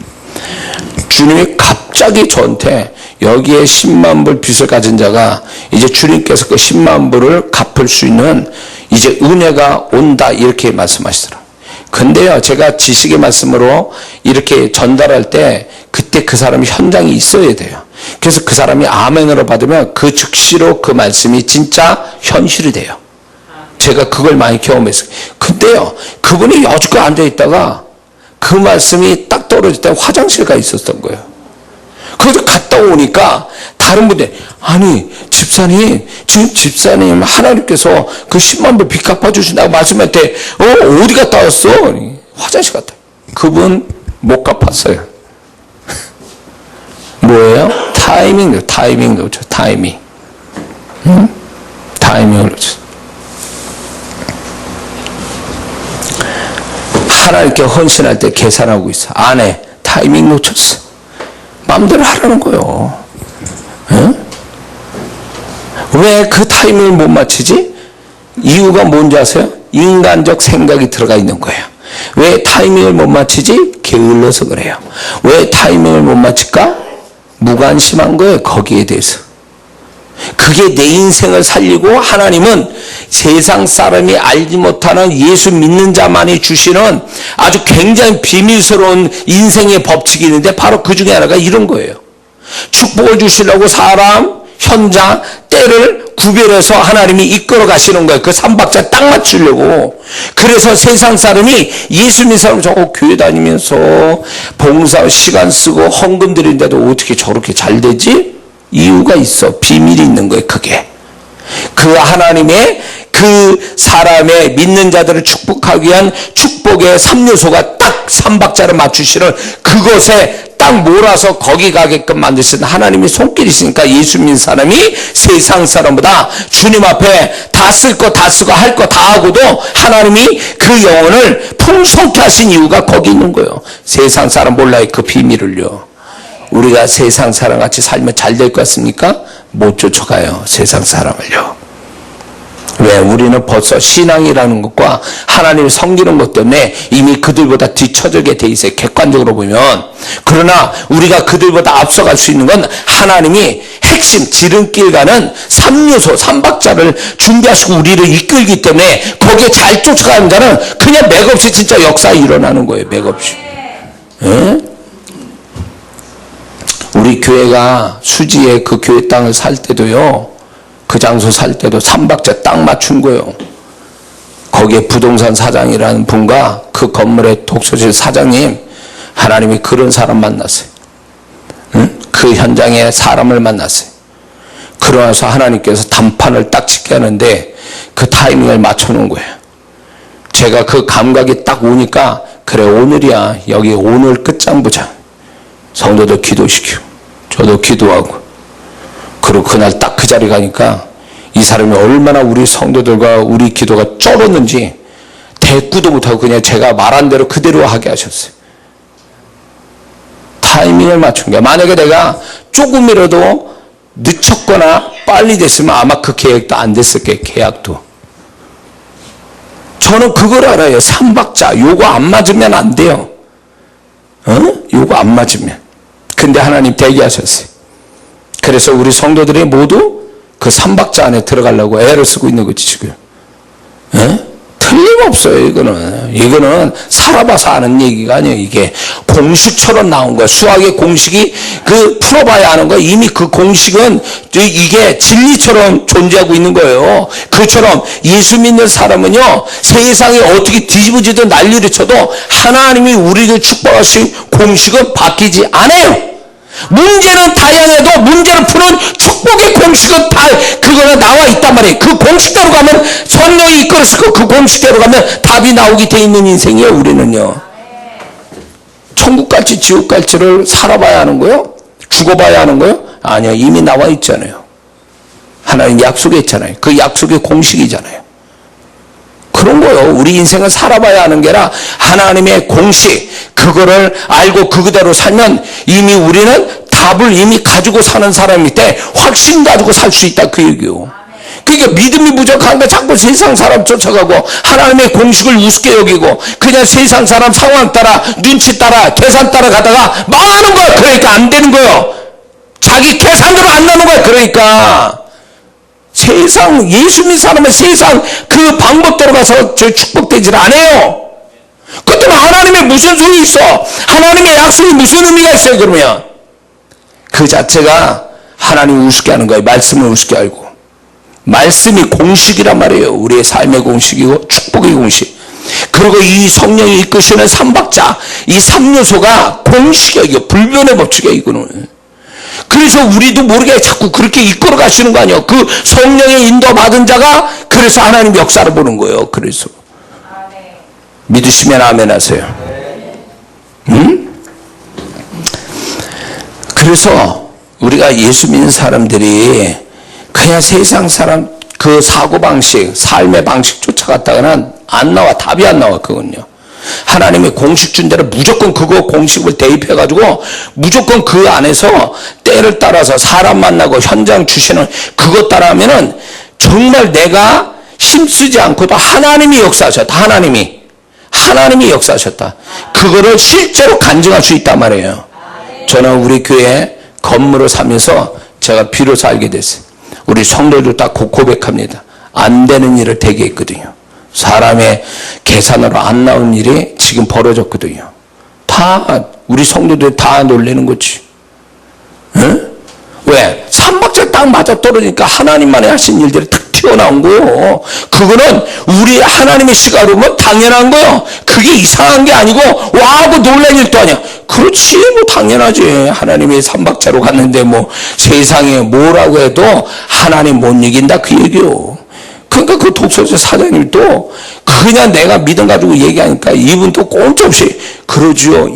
A: 주님이 갑자기 저한테 여기에 10만 불 빚을 가진 자가 이제 주님께서 그 10만 불을 갚을 수 있는 이제 은혜가 온다, 이렇게 말씀하시더라고요. 근데요, 제가 지식의 말씀으로 이렇게 전달할 때 그때 그 사람이 현장에 있어야 돼요. 그래서 그 사람이 아멘으로 받으면 그 즉시로 그 말씀이 진짜 현실이 돼요. 제가 그걸 많이 경험했어요. 근데요, 그분이 여지껏 앉아있다가 그 말씀이 딱 떨어질 때 화장실 가 있었던 거예요. 그래서 갔다 오니까 다른 분들, 아니 집사님, 지금 집사님 하나님께서 그 10만 불 빚 갚아주신다고 말씀할 때 어디 갔다 왔어? 화장실 갔다. 그분 못 갚았어요. 뭐예요? 타이밍 놓쳐. 타이밍. 타이밍을 놓쳐. 하나님께 헌신할 때 계산하고 있어. 안 해. 타이밍 놓쳤어. 마음대로 하라는 거예요. 왜 그 타이밍을 못 맞추지? 이유가 뭔지 아세요? 인간적 생각이 들어가 있는 거예요. 왜 타이밍을 못 맞추지? 게을러서 그래요. 왜 타이밍을 못 맞출까? 무관심한 거예요. 거기에 대해서. 그게 내 인생을 살리고, 하나님은 세상 사람이 알지 못하는 예수 믿는 자만이 주시는 아주 굉장히 비밀스러운 인생의 법칙이 있는데 바로 그 중에 하나가 이런 거예요. 축복을 주시려고 사람, 현장, 때를 구별해서 하나님이 이끌어 가시는 거예요. 그 삼박자 딱 맞추려고. 그래서 세상 사람이 예수 믿는 사람 저거 교회 다니면서 봉사 시간 쓰고 헌금 드리는데도 어떻게 저렇게 잘 되지? 이유가 있어. 비밀이 있는 거예요. 그게. 그 하나님의 그 사람의 믿는 자들을 축복하기 위한 축복의 3요소가 딱 3박자를 맞추시는 그것에 딱 몰아서 거기 가게끔 만드시는 하나님의 손길이 있으니까 예수 믿는 사람이 세상 사람보다 주님 앞에 다 쓸 거 다 쓰고 할 거 다 하고도 하나님이 그 영혼을 풍성케 하신 이유가 거기 있는 거예요. 세상 사람 몰라요. 그 비밀을요. 우리가 세상 사람같이 살면 잘 될 것 같습니까? 못 쫓아가요. 세상 사람을요. 왜? 우리는 벌써 신앙이라는 것과 하나님을 섬기는 것 때문에 이미 그들보다 뒤처지게 돼 있어요. 객관적으로 보면. 그러나 우리가 그들보다 앞서갈 수 있는 건 하나님이 핵심 지름길 가는 3요소 3박자를 준비하시고 우리를 이끌기 때문에 거기에 잘 쫓아가는 자는 그냥 맥없이 진짜 역사가 일어나는 거예요. 맥없이. 예? 우리 교회가 수지에 그 교회 땅을 살 때도요, 그 장소 살 때도 3박자 딱 맞춘 거예요. 거기에 부동산 사장이라는 분과 그 건물의 독서실 사장님, 하나님이 그런 사람 만났어요. 응? 그 현장에 사람을 만났어요. 그러나서 하나님께서 단판을 딱 찍게 하는데 그 타이밍을 맞춰놓은 거예요. 제가 그 감각이 딱 오니까 그래 오늘이야. 여기 오늘 끝장 보자. 성도들 기도시키고 저도 기도하고 그리고 그날 딱 그 자리 가니까 이 사람이 얼마나 우리 성도들과 우리 기도가 쩔었는지 대꾸도 못하고 그냥 제가 말한 대로 그대로 하게 하셨어요. 타이밍을 맞춘 게 만약에 내가 조금이라도 늦췄거나 빨리 됐으면 아마 그 계획도 안 됐을 거예요. 계약도. 저는 그걸 알아요. 삼박자 요거 안 맞으면 안 돼요. 요거 안 맞으면. 근데 하나님 대기하셨어요. 그래서 우리 성도들이 모두 그 삼박자 안에 들어가려고 애를 쓰고 있는 거지 지금. 틀림없어요. 이거는 살아봐서 아는 얘기가 아니에요. 이게 공식처럼 나온 거야. 수학의 공식이 그 풀어봐야 하는 거야. 이미 그 공식은 이게 진리처럼 존재하고 있는 거예요. 그처럼 예수 믿는 사람은요, 세상이 어떻게 뒤집어지든 난리를 쳐도 하나님이 우리를 축복하신 공식은 바뀌지 않아요. 문제는 다양해도 문제를 푸는 축복의 공식은 다 그거는 나와 있단 말이에요. 그 공식대로 가면 성령이 이끌어서 그 공식대로 가면 답이 나오게 돼 있는 인생이에요. 우리는요. 천국 갈지 지옥 갈지를 살아봐야 하는 거요? 죽어봐야 하는 거요? 아니요. 이미 나와 있잖아요. 하나님 약속했잖아요. 그 약속의 공식이잖아요. 그런 거요. 우리 인생은 살아봐야 하는 게 아니라 하나님의 공식 그거를 알고 그대로 살면 이미 우리는 답을 이미 가지고 사는 사람일 때 확신 가지고 살 수 있다 그 얘기요. 그러니까 믿음이 부족한데 자꾸 세상 사람 쫓아가고 하나님의 공식을 우습게 여기고 그냥 세상 사람 상황 따라 눈치 따라 계산 따라 가다가 망하는 거야. 그러니까 안 되는 거예요. 자기 계산대로 안 나는 거야. 그러니까 세상 예수 믿는 사람은 세상 그 방법대로 가서 저 축복되질 않아요. 그때는 하나님의 무슨 소용이 있어? 하나님의 약속이 무슨 의미가 있어요? 그러면 그 자체가 하나님을 우습게 하는 거예요. 말씀을 우습게 알고. 말씀이 공식이란 말이에요. 우리의 삶의 공식이고 축복의 공식. 그리고 이 성령이 이끄시는 삼박자, 이 3요소가 공식이에요. 이게 불변의 법칙이에요. 이거는. 그래서 우리도 모르게 자꾸 그렇게 이끌어 가시는 거 아니에요. 그 성령의 인도 받은 자가 그래서 하나님 역사를 보는 거예요. 그래서 믿으시면 아멘 하세요. 그래서 우리가 예수 믿는 사람들이 그냥 세상 사람 그 사고방식, 삶의 방식 쫓아갔다가는 안 나와. 답이 안 나와. 그건요. 하나님의 공식 준 대로 무조건 그거 공식을 대입해가지고 무조건 그 안에서 때를 따라서 사람 만나고 현장 주시는 그것 따라하면은 정말 내가 힘쓰지 않고도 하나님이 역사하셨다. 하나님이 역사하셨다. 그거를 실제로 간증할 수 있단 말이에요. 저는 우리 교회 건물을 사면서 제가 비로소 알게 됐어요. 우리 성도들 다 고백합니다. 안 되는 일을 되게 했거든요. 사람의 계산으로 안 나온 일이 지금 벌어졌거든요. 다 우리 성도들 다 놀라는 거지. 응? 왜? 삼박자 딱 맞아 떨어지니까 하나님만이 하신 일들이 탁 튀어나온 거예요. 그거는 우리 하나님의 시각으로 보면 당연한 거예요. 그게 이상한 게 아니고 와하고 놀란 일도 아니야. 그렇지 뭐 당연하지. 하나님의 삼박자로 갔는데 뭐 세상에 뭐라고 해도 하나님 못 이긴다 그 얘기요. 그러니까 그 독서실 사장님도 그냥 내가 믿음 가지고 얘기하니까 이분도 꼼짝없이 그러지요.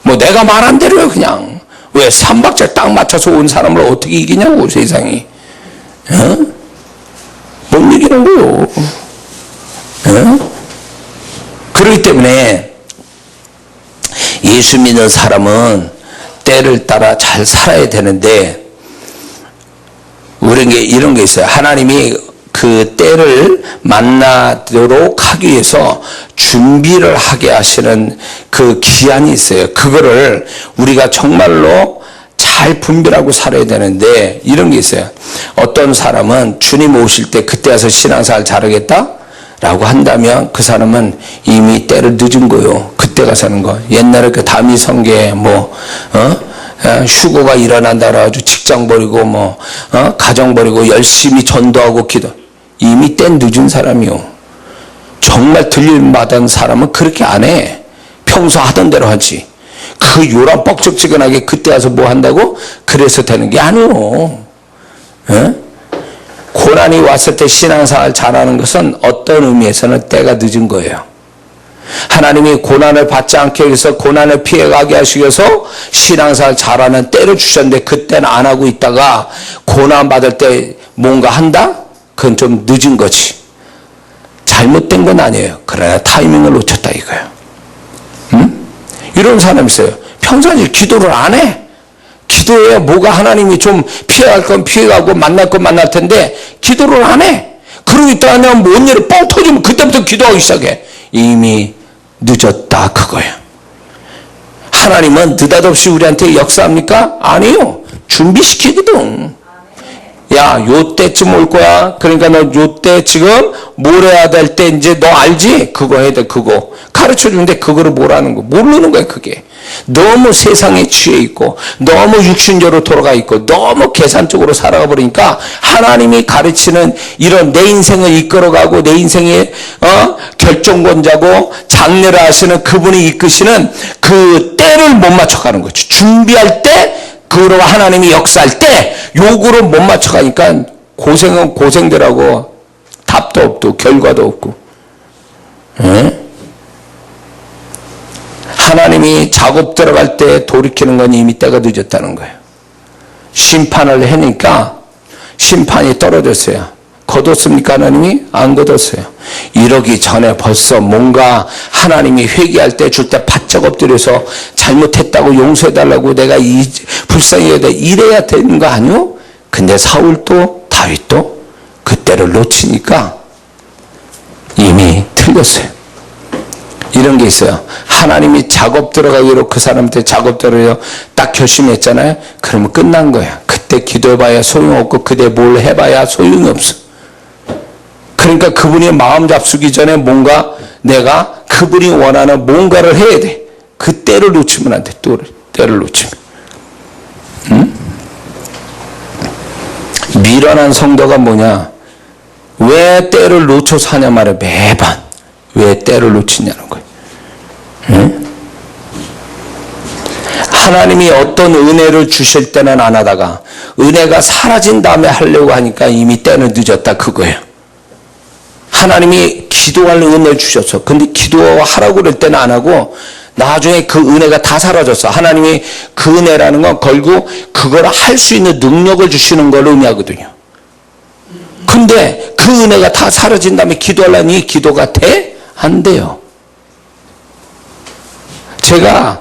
A: 뭐 내가 말한 대로요 그냥. 왜? 삼박자 딱 맞춰서 온 사람을 어떻게 이기냐고 세상이. 못 이기는 거요. 그렇기 때문에 예수 믿는 사람은 때를 따라 잘 살아야 되는데 우리는 이런 게 있어요. 하나님이 그 때를 만나도록 하기 위해서 준비를 하게 하시는 그 기한이 있어요. 그거를 우리가 정말로 잘 분별하고 살아야 되는데 이런 게 있어요. 어떤 사람은 주님 오실 때 그때 와서 신앙생활 잘하겠다? 라고 한다면 그 사람은 이미 때를 늦은 거요. 그때 가서 하는 거. 옛날에 그 다미성계 휴고가 일어난다 그래가지고 직장 버리고 가정 버리고 열심히 전도하고 기도. 이미 때 늦은 사람이요. 정말 들림 받은 사람은 그렇게 안 해. 평소 하던 대로 하지. 그 요란 뻑적지근하게 그때 와서 뭐 한다고? 그래서 되는 게 아니요. 예? 고난이 왔을 때 신앙생활 잘하는 것은 어떤 의미에서는 때가 늦은 거예요. 하나님이 고난을 받지 않게 해서 고난을 피해가게 하시기 위해서 신앙생활 잘하는 때를 주셨는데 그때는 안 하고 있다가 고난 받을 때 뭔가 한다? 그건 좀 늦은 거지. 잘못된 건 아니에요. 그러나 타이밍을 놓쳤다 이거예요. 응? 이런 사람 있어요. 평상시에 기도를 안 해. 기도해야 뭐가 하나님이 좀 피해갈 건 피해가고 만날 건 만날 텐데 기도를 안 해. 그러고 있다가 뭔 일이 뻥 터지면 그때부터 기도하기 시작해. 이미 늦었다 그거예요. 하나님은 느닷없이 우리한테 역사합니까? 아니요. 준비시키거든. 야, 요 때쯤 올 거야. 그러니까 너 요 때 지금 뭘 해야 될 때 이제 너 알지? 그거 해야 돼, 그거. 가르쳐 주는데 그거를 뭐라는 거. 모르는 거야, 그게. 너무 세상에 취해 있고, 너무 육신적으로 돌아가 있고, 너무 계산적으로 살아가 버리니까 하나님이 가르치는 이런 내 인생을 이끌어가고 내 인생의 결정권자고 장례를 하시는 그분이 이끄시는 그 때를 못 맞춰가는 거죠. 준비할 때 그로 하나님이 역사할 때 요구를 못 맞춰가니까 고생은 고생들하고 답도 없고 결과도 없고. 에? 하나님이 작업 들어갈 때 돌이키는 건 이미 때가 늦었다는 거예요. 심판을 하니까 심판이 떨어졌어요. 거뒀습니까? 하나님이? 안 거뒀어요. 이러기 전에 벌써 뭔가 하나님이 회개할 때 줄 때 바짝 엎드려서 잘못했다고 용서해달라고 내가 불쌍히 해야 돼. 이래야 되는 거 아니요? 근데 사울도 다윗도 그때를 놓치니까 이미 틀렸어요. 이런 게 있어요. 하나님이 작업 들어가기로 그 사람한테 작업 들어요. 딱 결심했잖아요. 그러면 끝난 거야. 그때 기도해봐야 소용없고 그때 뭘 해봐야 소용이 없어. 그러니까 그분이 마음 잡수기 전에 뭔가 내가 그분이 원하는 뭔가를 해야 돼. 그 때를 놓치면 안 돼. 또 때를 놓치면. 응? 미련한 성도가 뭐냐? 왜 때를 놓쳐서 하냐 말이야. 매번. 왜 때를 놓치냐는 거예요. 응? 하나님이 어떤 은혜를 주실 때는 안 하다가 은혜가 사라진 다음에 하려고 하니까 이미 때는 늦었다 그거예요. 하나님이 기도할 은혜를 주셨어. 근데 기도하라고 그럴 때는 안 하고 나중에 그 은혜가 다 사라졌어. 하나님이 그 은혜라는 건 결국 그걸 할 수 있는 능력을 주시는 걸 의미하거든요. 근데 그 은혜가 다 사라진 다음에 기도하려니 기도가 돼? 안 돼요. 제가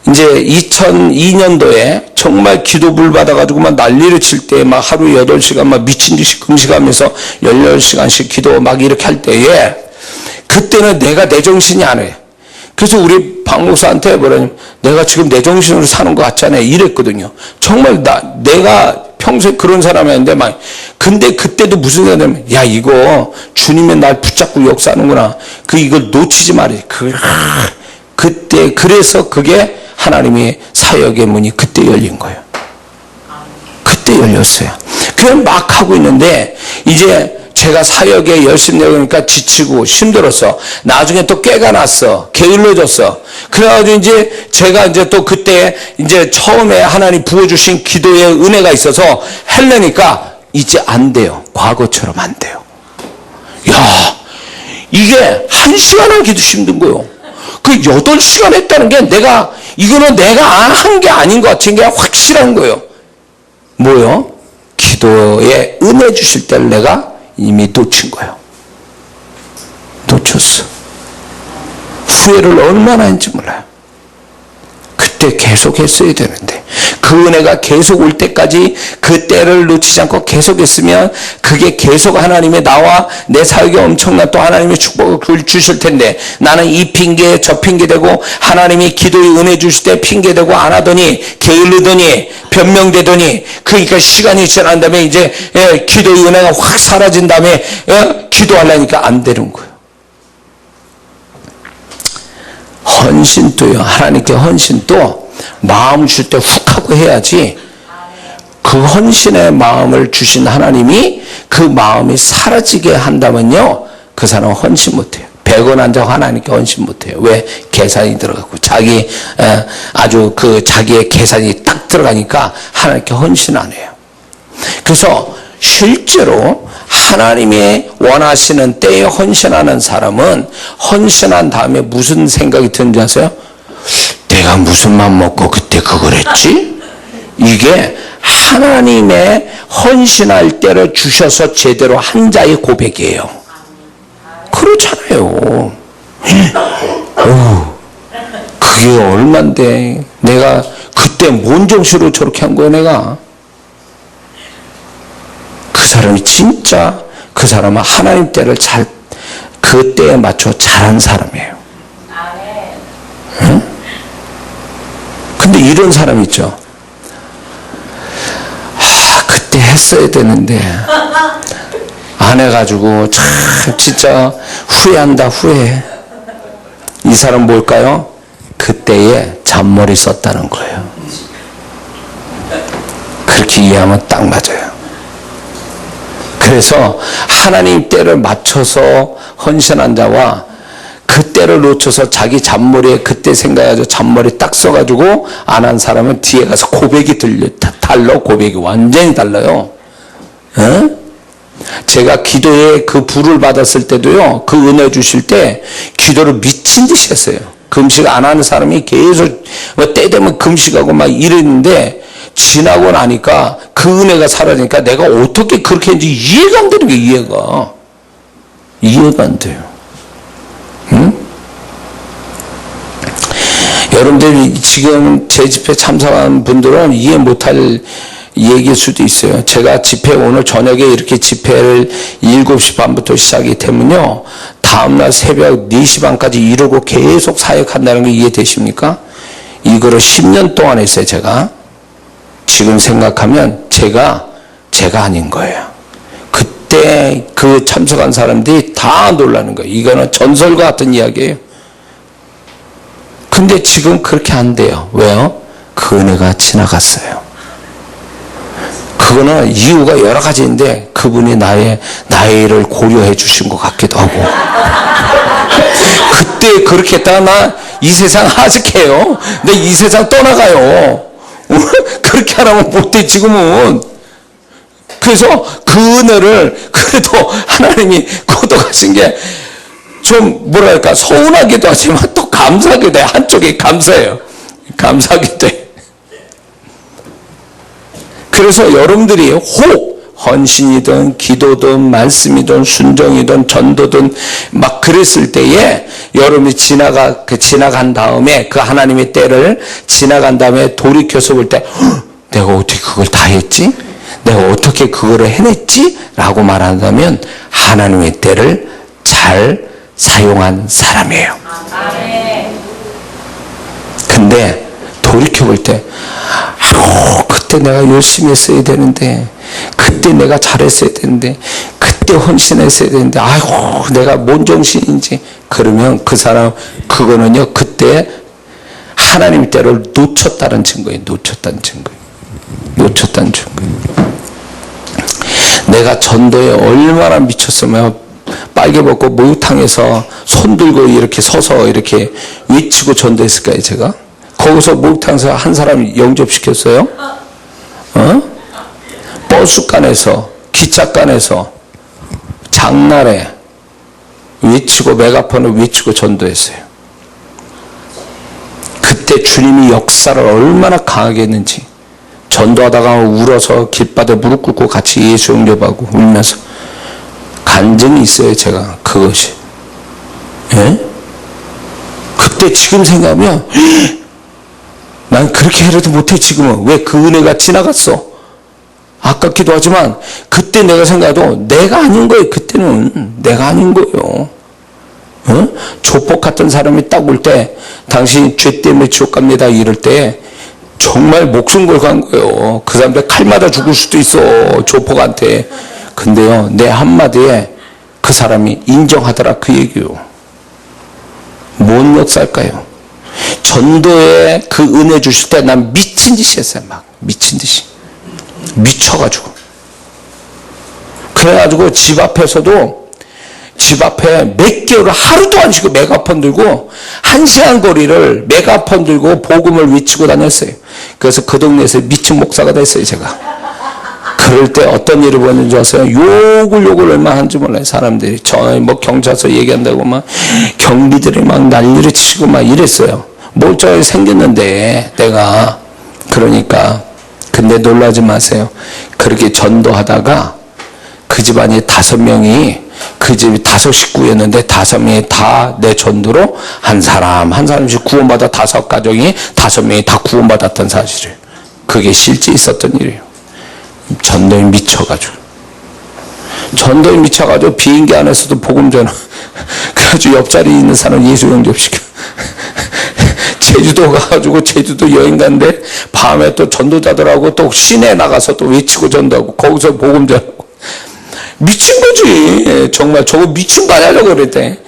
A: 이제 2002년도에 정말 기도불 받아가지고 막 난리를 칠 때 막 하루 8시간 막 미친 듯이 금식하면서 16시간씩 기도 막 이렇게 할 때에 그때는 내가 내 정신이 안 해. 그래서 우리 박 목사한테 뭐라냐면 내가 지금 내 정신으로 사는 것 같잖아 이랬거든요. 정말 내가 평소에 그런 사람이었는데 막 근데 그때도 무슨 생각이냐면 야 이거 주님이 날 붙잡고 역사하는구나. 이걸 놓치지 말아야 그때 그래서 그게 하나님의 사역의 문이 그때 열린 거예요. 그때 열렸어요. 그냥 막 하고 있는데 이제 제가 사역에 열심히 내니까 지치고 힘들었어. 나중에 또 깨가 났어. 게을러졌어. 그래가지고 이제 제가 이제 또 그때 이제 처음에 하나님 부어주신 기도의 은혜가 있어서 하려니까 이제 안 돼요. 과거처럼 안 돼요. 야, 이게 1시간 하기도 힘든 거예요. 그 8시간 했다는 게 이거는 내가 한 게 아닌 것 같은 게 확실한 거예요. 뭐요? 기도에 은혜 주실 때를 내가 이미 놓친 거예요. 놓쳤어. 후회를 얼마나 했는지 몰라요. 그때 계속 했어야 되는데 그 은혜가 계속 올 때까지 그 때를 놓치지 않고 계속 했으면 그게 계속 하나님의 나와 내 사역에 엄청난 또 하나님의 축복을 주실 텐데 나는 이 핑계 저 핑계 대고 하나님이 기도에 은혜 주실 때 핑계 대고 안 하더니 게을르더니 변명되더니 그러니까 시간이 지난 다음에 이제 기도의 은혜가 확 사라진 다음에 기도하려니까 안 되는 거예요. 헌신도요. 하나님께 헌신도 마음 줄 때 훅 하고 해야지 그 헌신의 마음을 주신 하나님이 그 마음이 사라지게 한다면요. 그 사람은 헌신 못해요. 100원 한 장 하나님께 헌신 못해요. 왜? 계산이 들어가고 자기 아주 자기의 계산이 딱 들어가니까 하나님께 헌신 안 해요. 그래서 실제로 하나님이 원하시는 때에 헌신하는 사람은 헌신한 다음에 무슨 생각이 드는지 아세요? 내가 무슨 맘 먹고 그때 그걸 했지? 이게 하나님의 헌신할 때를 주셔서 제대로 한 자의 고백이에요. 그렇잖아요. 그게 얼만데 내가 그때 뭔 정신으로 저렇게 한 거야 내가. 그 사람이 진짜 그 사람은 하나님 때를 잘 그 때에 맞춰 잘한 사람이에요. 응? 근데 이런 사람 있죠. 그때 했어야 되는데 안 해가지고 참 진짜 후회한다 후회해. 이 사람 뭘까요? 그때에 잔머리 썼다는 거예요. 그렇게 이해하면 딱 맞아요. 그래서 하나님 때를 맞춰서 헌신한 자와 그 때를 놓쳐서 자기 잔머리에 그때 생각해가지고 잔머리 딱 써가지고 안 한 사람은 뒤에 가서 고백이 달라. 고백이 완전히 달라요. 어? 제가 기도에 그 불을 받았을 때도요, 그 은혜 주실 때 기도를 미친 듯이 했어요. 금식 안 하는 사람이 계속 때 되면 금식하고 막 이랬는데 지나고 나니까 그 은혜가 사라지니까 내가 어떻게 그렇게 했는지 이해가 안 되는 게 이해가 안 돼요. 응? 여러분들이 지금 제 집회 참석한 분들은 이해 못할 얘기일 수도 있어요. 제가 집회 오늘 저녁에 이렇게 집회를 7시 반부터 시작이 되면요, 다음날 새벽 4시 반까지 이러고 계속 사역한다는 거 이해되십니까? 이거를 10년 동안 했어요. 제가 지금 생각하면 제가 아닌 거예요. 그때 그 참석한 사람들이 다 놀라는 거예요. 이거는 전설과 같은 이야기예요. 근데 지금 그렇게 안 돼요. 왜요? 그 은혜가 지나갔어요. 그거는 이유가 여러 가지인데 그분이 나이를 고려해 주신 것 같기도 하고. 그때 그렇게 했다가 나 이 세상 하직해요. 내 이 세상 떠나가요. 그렇게 하라면 못돼 지금은. 그래서 그 은혜를 그래도 하나님이 거둬가신 게 좀 뭐랄까 서운하기도 하지만 또 감사하기도 해. 한쪽에 감사해요. 감사하기도 해. 그래서 여러분들이 헌신이든 기도든 말씀이든 순종이든 전도든 막 그랬을 때에 여러분이 지나간 다음에 그 하나님의 때를 지나간 다음에 돌이켜서 볼 때 내가 어떻게 그걸 다 했지? 내가 어떻게 그거를 해냈지? 라고 말한다면 하나님의 때를 잘 사용한 사람이에요. 근데 돌이켜볼 때 그때 내가 열심히 했어야 되는데, 그때 내가 잘했어야 되는데, 그때 헌신했어야 되는데, 아이고 내가 뭔 정신인지. 그러면 그 사람 그거는요 그때 하나님 때를 놓쳤다는 증거예요. 놓쳤다는 증거. 내가 전도에 얼마나 미쳤으면 빨개 벗고 목욕탕에서 손 들고 이렇게 서서 이렇게 외치고 전도했을까요? 제가 거기서 목욕탕에서 한 사람 영접시켰어요. 버스간에서 기차간에서 장날에 외치고 메가폰을 외치고 전도했어요. 그때 주님이 역사를 얼마나 강하게 했는지. 전도하다가 울어서 길바닥에 무릎 꿇고 같이 예수 영접하고 울면서 간증이 있어요. 제가 그것이. 예? 그때 지금 생각하면 난 그렇게 해도 못해. 지금은 왜 그 은혜가 지나갔어. 아깝기도 하지만 그때 내가 생각해도 내가 아닌 거예요. 그때는 내가 아닌 거예요. 어? 조폭 같은 사람이 딱 올 때 당신 죄 때문에 지옥 갑니다 이럴 때 정말 목숨 걸고 한 거예요. 그 사람들 칼 맞아 죽을 수도 있어, 조폭한테. 근데요, 내 한마디에 그 사람이 인정하더라, 그 얘기요. 뭔 역사일까요? 전도에 그 은혜 주실 때 난 미친 듯이 했어요. 막 미친 듯이. 미쳐가지고. 그래가지고 집 앞에서도 집 앞에 몇 개월을 하루도 안 쉬고 메가폰 들고 1시간 거리를 메가폰 들고 복음을 외치고 다녔어요. 그래서 그 동네에서 미친 목사가 됐어요. 제가 그럴 때 어떤 일을 보는지 아세요? 욕을 얼마나 하는지 몰라요. 사람들이 뭐 경찰서 얘기한다고 막 경비들이 막 난리를 치고 막 이랬어요. 멀쩡하게 생겼는데 내가. 그러니까 근데 놀라지 마세요. 그렇게 전도하다가 그 집안이 5명이, 그 집이 5식구였는데 5명이 다 내 전도로 한 사람씩 구원받아 5가정이 5명이 다 구원받았던 사실이에요. 그게 실제 있었던 일이에요. 전도에 미쳐가지고 비행기 안에서도 복음 전화. 그래가지고 옆자리에 있는 사람 예수 영접시켜. 제주도 가가지고 제주도 여행 간데 밤에 또 전도자들하고 또 시내 나가서 또 외치고 전도하고 거기서 복음 전하고. 미친 거지. 정말 저거 미친 거 아니야 저거 그랬대.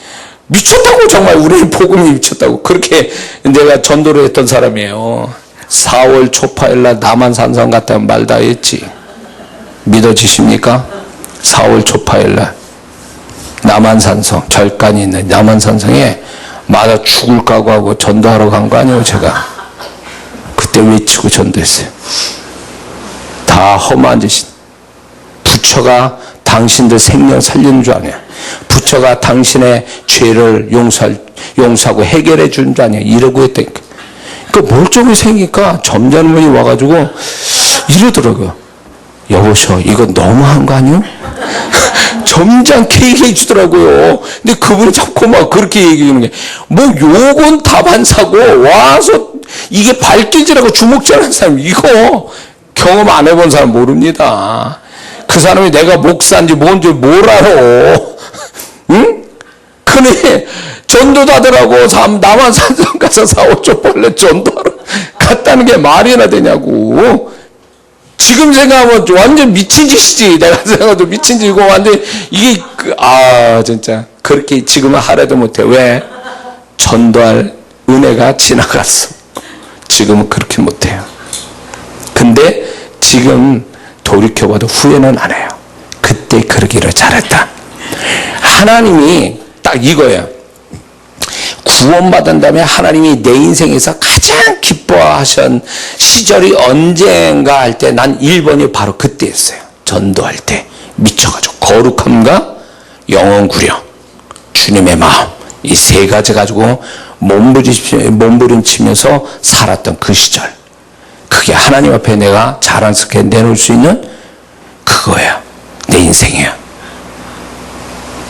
A: 미쳤다고. 정말 우리 복음이 미쳤다고. 그렇게 내가 전도를 했던 사람이에요. 4월 초파일날 남한산성 갔다 말 다 했지. 믿어지십니까? 4월 초파일날 남한산성, 절간이 있는 남한산성에 맞아 죽을 각오하고 전도하러 간 거 아니에요 제가. 그때 외치고 전도했어요. 다 험한 짓이. 부처가 당신들 생명 살리는 줄 아냐. 부처가 당신의 죄를 용서하고 해결해 주는 줄 아냐. 이러고 했다니까. 그 멀쩡히 생기니까 점잖은 분이 와가지고 이러더라고요. 여보셔, 이거 너무한 거 아니요? 점잖게 얘기해 주더라고요. 근데 그분이 자꾸 막 그렇게 얘기하는 게, 뭐 욕은 다반사고 와서 이게 발길질하고 주먹질하는 사람, 이거 경험 안 해본 사람 모릅니다. 그 사람이 내가 목사인지 뭔지 뭘 알아. 응? 근데 전도도 하더라고. 남한산성 가서 4-5초 벌레 전도하러 갔다는 게 말이나 되냐고. 지금 생각하면 완전 미친 짓이지. 내가 생각해도 미친 짓이고 완전 이게 진짜 그렇게 지금은 하려도 못해. 왜? 전도할 은혜가 지나갔어. 지금은 그렇게 못해요. 근데 지금 돌이켜봐도 후회는 안 해요. 그때 그러기를 잘했다. 하나님이 딱 이거예요. 구원받은 다음에 하나님이 내 인생에서 가장 기뻐하신 시절이 언젠가 할 때 난 1번이 바로 그때였어요. 전도할 때 미쳐가지고 거룩함과 영혼구령, 주님의 마음, 이 3가지 가지고 몸부림치면서 살았던 그 시절. 그게 하나님 앞에 내가 자랑스럽게 내놓을 수 있는 그거예요. 내 인생이에요.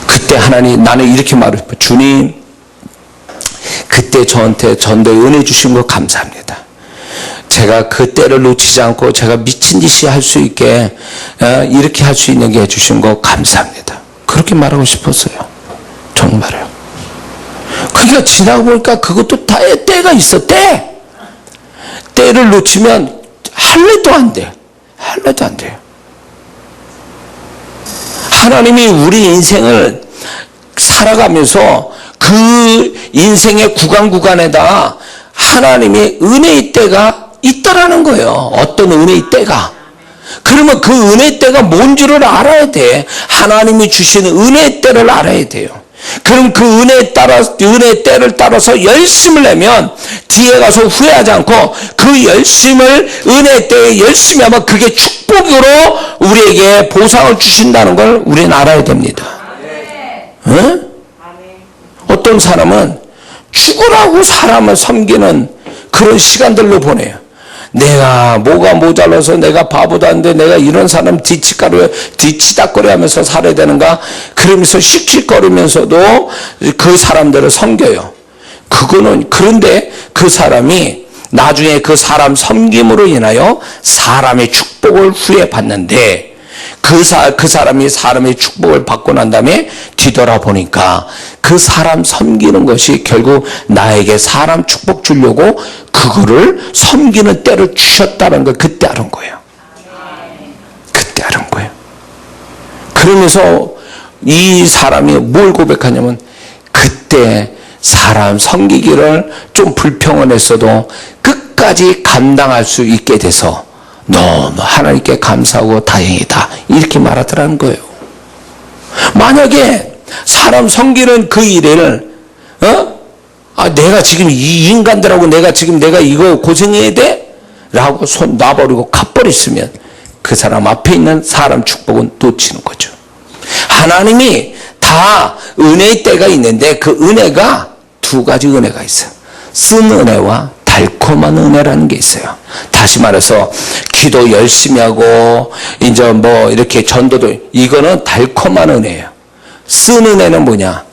A: 그때 하나님, 나는 이렇게 말했어요. 주님, 그때 저한테 전도에 은혜 주신 거 감사합니다. 제가 그 때를 놓치지 않고 제가 미친 짓이 할 수 있게 이렇게 할 수 있는 게 해주신 거 감사합니다. 그렇게 말하고 싶었어요. 정말요. 그러니까 지나고 보니까 그것도 다 때가 있어. 때를 놓치면 할래도 안 돼. 할래도 안 돼요. 하나님이 우리 인생을 살아가면서 그 인생의 구간에다 하나님의 은혜의 때가 있다라는 거예요. 어떤 은혜의 때가. 그러면 그 은혜의 때가 뭔지를 알아야 돼. 하나님이 주시는 은혜의 때를 알아야 돼요. 그럼 그 은혜의 때를 따라서 열심을 내면 뒤에 가서 후회하지 않고 그 은혜의 때에 열심히 하면 그게 축복으로 우리에게 보상을 주신다는 걸 우리는 알아야 됩니다. 응? 어떤 사람은 죽으라고 사람을 섬기는 그런 시간들로 보내요. 내가 뭐가 모자라서 내가 바보도 아닌데 내가 이런 사람 뒤치다거리 하면서 살아야 되는가? 그러면서 씩씩거리면서도 그 사람들을 섬겨요. 그런데 그 사람이 나중에 그 사람 섬김으로 인하여 사람의 축복을 후에 받는데 그 사람이 사람의 축복을 받고 난 다음에 뒤돌아보니까 그 사람 섬기는 것이 결국 나에게 사람 축복 주려고 그거를 섬기는 때를 주셨다는 걸 그때 알은 거예요. 그때 알은 거예요. 그러면서 이 사람이 뭘 고백하냐면 그때 사람 섬기기를 좀 불평을 끝까지 감당할 수 있게 돼서 너무 하나님께 감사하고 다행이다 이렇게 말하더라는 거예요. 만약에 사람 섬기는 그 일을 내가 지금 이 인간들하고 내가 이거 고생해야 돼? 라고 손 놔버리고 가버렸으면 그 사람 앞에 있는 사람 축복은 놓치는 거죠. 하나님이 다 은혜의 때가 있는데 그 은혜가 두 가지 은혜가 있어요. 쓴 은혜와 달콤한 은혜라는 게 있어요. 다시 말해서 기도 열심히 하고 이제 뭐 이렇게 전도도, 이거는 달콤한 은혜예요. 쓴 은혜는 뭐냐?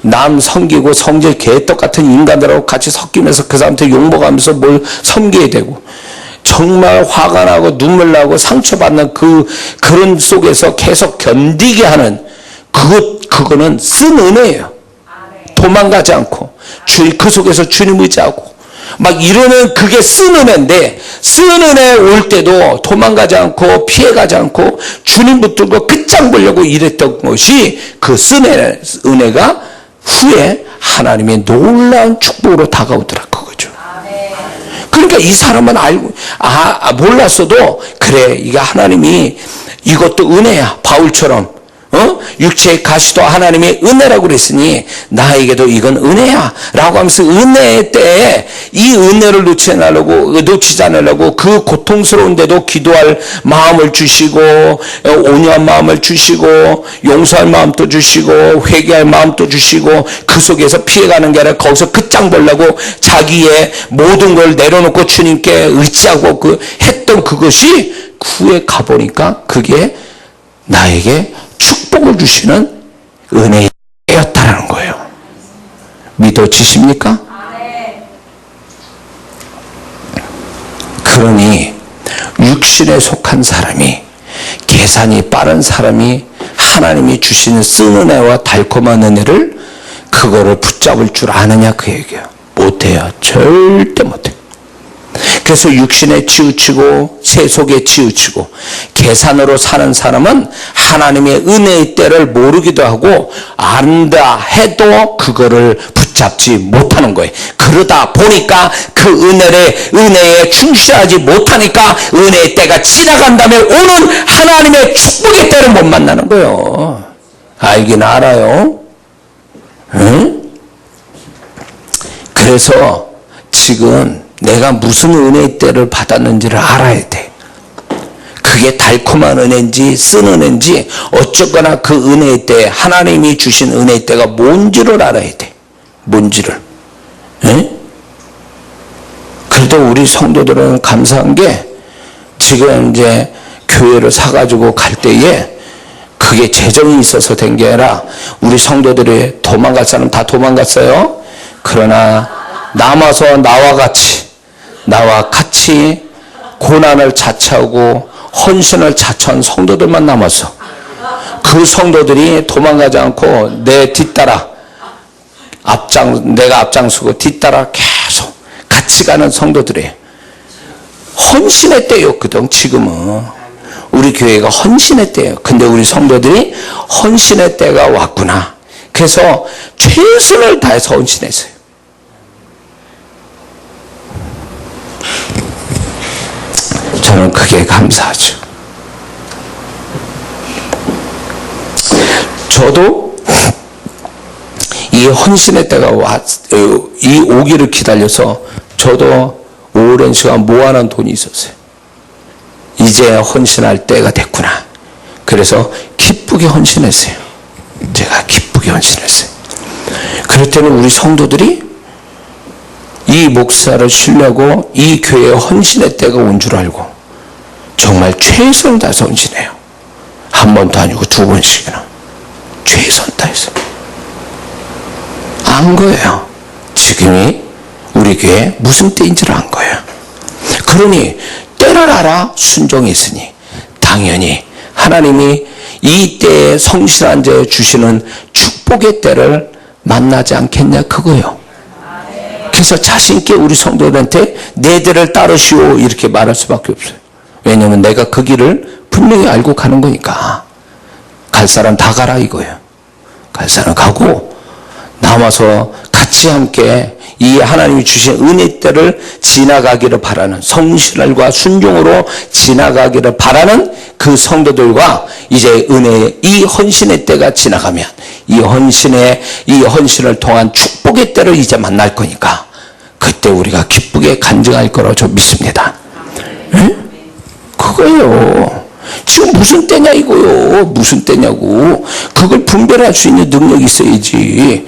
A: 남 섬기고 성질 개떡 같은 인간들하고 같이 섞이면서 그 사람한테 욕먹으면서 뭘 섬겨야 되고, 정말 화가 나고 눈물 나고 상처받는 그런 속에서 계속 견디게 하는 그거는 쓴 은혜예요. 도망가지 않고 그 속에서 주님 의지하고 막 이러는 그게 쓴 은혜인데, 쓴 은혜 올 때도 도망가지 않고 피해가지 않고 주님 붙들고 끝장 보려고 이랬던 것이 그 쓴 은혜가 후에 하나님의 놀라운 축복으로 다가오더라 그거죠. 그러니까 이 사람은 알고 몰랐어도 그래, 이게 하나님이 이것도 은혜야. 바울처럼 육체의 가시도 하나님의 은혜라고 그랬으니 나에게도 이건 은혜야 라고 하면서 은혜의 때에 이 은혜를 놓치지 않으려고 그 고통스러운데도 기도할 마음을 주시고, 온유한 마음을 주시고, 용서할 마음도 주시고, 회개할 마음도 주시고, 그 속에서 피해가는 게 아니라 거기서 끝장 보려고 자기의 모든 걸 내려놓고 주님께 의지하고 했던 그것이 후에 가보니까 그게 나에게 축복을 주시는 은혜였다라는 거예요. 믿어지십니까? 그러니 육신에 속한 사람이, 계산이 빠른 사람이 하나님이 주시는 쓴 은혜와 달콤한 은혜를 그거를 붙잡을 줄 아느냐 그 얘기예요. 못해요. 절대 못해요. 그래서 육신에 치우치고 세속에 치우치고 계산으로 사는 사람은 하나님의 은혜의 때를 모르기도 하고 안다 해도 그거를 붙잡지 못하는 거예요. 그러다 보니까 그 은혜에 충실하지 못하니까 은혜의 때가 지나간 다음에 오는 하나님의 축복의 때를 못 만나는 거예요. 알긴 알아요. 응? 그래서 지금 내가 무슨 은혜의 때를 받았는지를 알아야 돼. 그게 달콤한 은혜인지 쓴 은혜인지 어쨌거나 그 은혜의 때, 하나님이 주신 은혜의 때가 뭔지를 알아야 돼. 뭔지를. 에? 그래도 우리 성도들은 감사한 게 지금 이제 교회를 사가지고 갈 때에 그게 재정이 있어서 된 게 아니라 우리 성도들이 도망갈 사람 다 도망갔어요. 그러나 남아서 나와 같이 고난을 자처하고 헌신을 자처한 성도들만 남았어. 그 성도들이 도망가지 않고 내 뒤따라 내가 앞장서고 뒤따라 계속 같이 가는 성도들이에요. 헌신의 때였거든. 지금은 우리 교회가 헌신의 때예요. 근데 우리 성도들이 헌신의 때가 왔구나. 그래서 최선을 다해서 헌신했어요. 저는 그게 감사하죠. 저도 이 헌신의 때가 이 오기를 기다려서 저도 오랜 시간 모아놓은 돈이 있었어요. 이제 헌신할 때가 됐구나. 그래서 기쁘게 헌신했어요. 제가 기쁘게 헌신했어요. 그럴 때는 우리 성도들이 이 목사를 쉬려고 이 교회에 헌신의 때가 온 줄 알고 정말 최선을 다해서 헌신해요. 한 번도 아니고 두 번씩이나 최선을 다해서 안 거예요. 지금이 우리 교회 무슨 때인지를 안 거예요. 그러니 때를 알아 순종했으니 당연히 하나님이 이 때에 성실한 자에 주시는 축복의 때를 만나지 않겠냐 그거예요. 그래서 자신 있게 우리 성도들한테 내들을 따르시오 이렇게 말할 수밖에 없어요. 왜냐하면 내가 그 길을 분명히 알고 가는 거니까. 갈 사람 다 가라 이거예요. 갈 사람 가고 남아서 같이 함께 이 하나님이 주신 은혜 때를 지나가기를 바라는, 성실과 순종으로 지나가기를 바라는 그 성도들과 이제 은혜의 이 헌신의 때가 지나가면 이 헌신을 통한 축복의 때를 이제 만날 거니까 그때 우리가 기쁘게 간증할 거라고 저 믿습니다. 응? 그거예요. 지금 무슨 때냐 이거요. 무슨 때냐고. 그걸 분별할 수 있는 능력이 있어야지.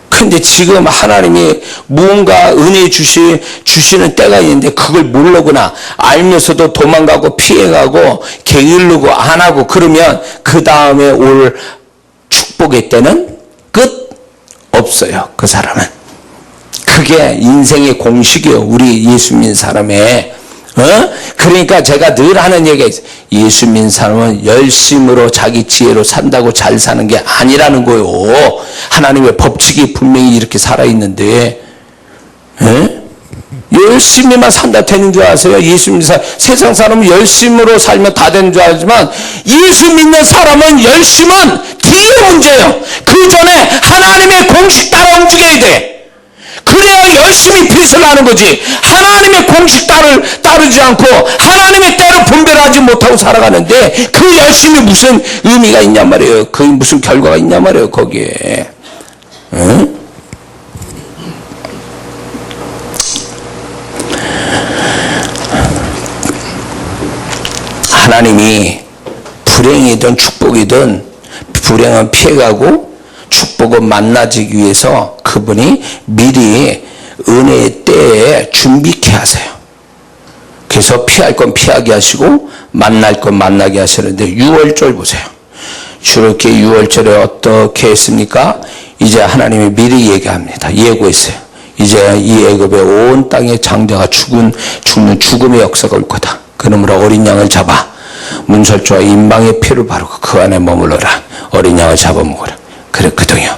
A: 근데 지금 하나님이 무언가 은혜 주시는 때가 있는데 그걸 모르거나 알면서도 도망가고 피해가고 게을르고 안 하고 그러면 그 다음에 올 축복의 때는 끝 없어요. 그 사람은. 그게 인생의 공식이에요. 우리 예수 믿는 사람의. 그러니까 제가 늘 하는 얘기가 있어요. 예수 믿는 사람은 열심으로 자기 지혜로 산다고 잘 사는 게 아니라는 거예요. 하나님의 법칙이 분명히 이렇게 살아있는데 열심히만 산다 되는 줄 아세요? 예수 믿는 사람, 세상 사람은 열심으로 살면 다 되는 줄 알지만 예수 믿는 사람은 열심은 뒤에 문제예요. 그 전에 하나님의 공식 따라 움직여야 돼. 그래야 열심히 빚을 하는 거지. 하나님의 공식 따르지 않고 하나님의 때를 분별하지 못하고 살아가는데 그 열심이 무슨 의미가 있냔 말이에요. 그 무슨 결과가 있냔 말이에요. 거기에. 하나님이 불행이든 축복이든 불행은 피해가고 축복은 만나기 위해서 그분이 미리 은혜의 때에 준비케 하세요. 그래서 피할 건 피하게 하시고 만날 건 만나게 하시는데 6월절 보세요. 이렇게 6월절에 어떻게 했습니까? 이제 하나님이 미리 얘기합니다. 예고했어요. 이제 이 애굽의 온 땅의 장자가 죽는 죽음의 역사가 올 거다. 그러므로 어린 양을 잡아 문설주와 인방의 피를 바르고 그 안에 머물러라. 어린 양을 잡아먹으라. 그랬거든요.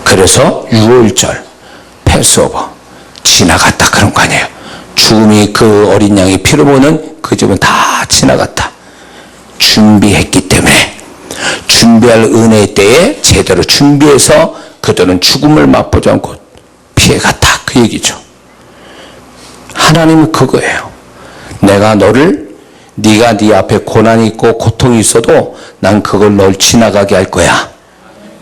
A: 그래서 6월절 패스오버 지나갔다 그런 거 아니에요. 죽음이 그 어린 양의 피를 보는 그 집은 다 지나갔다. 준비했기 때문에 준비할 은혜의 때에 제대로 준비해서 그들은 죽음을 맛보지 않고 피해갔다. 그 얘기죠. 하나님은 그거예요. 내가 네가 네 앞에 고난이 있고 고통이 있어도 난 그걸 널 지나가게 할 거야.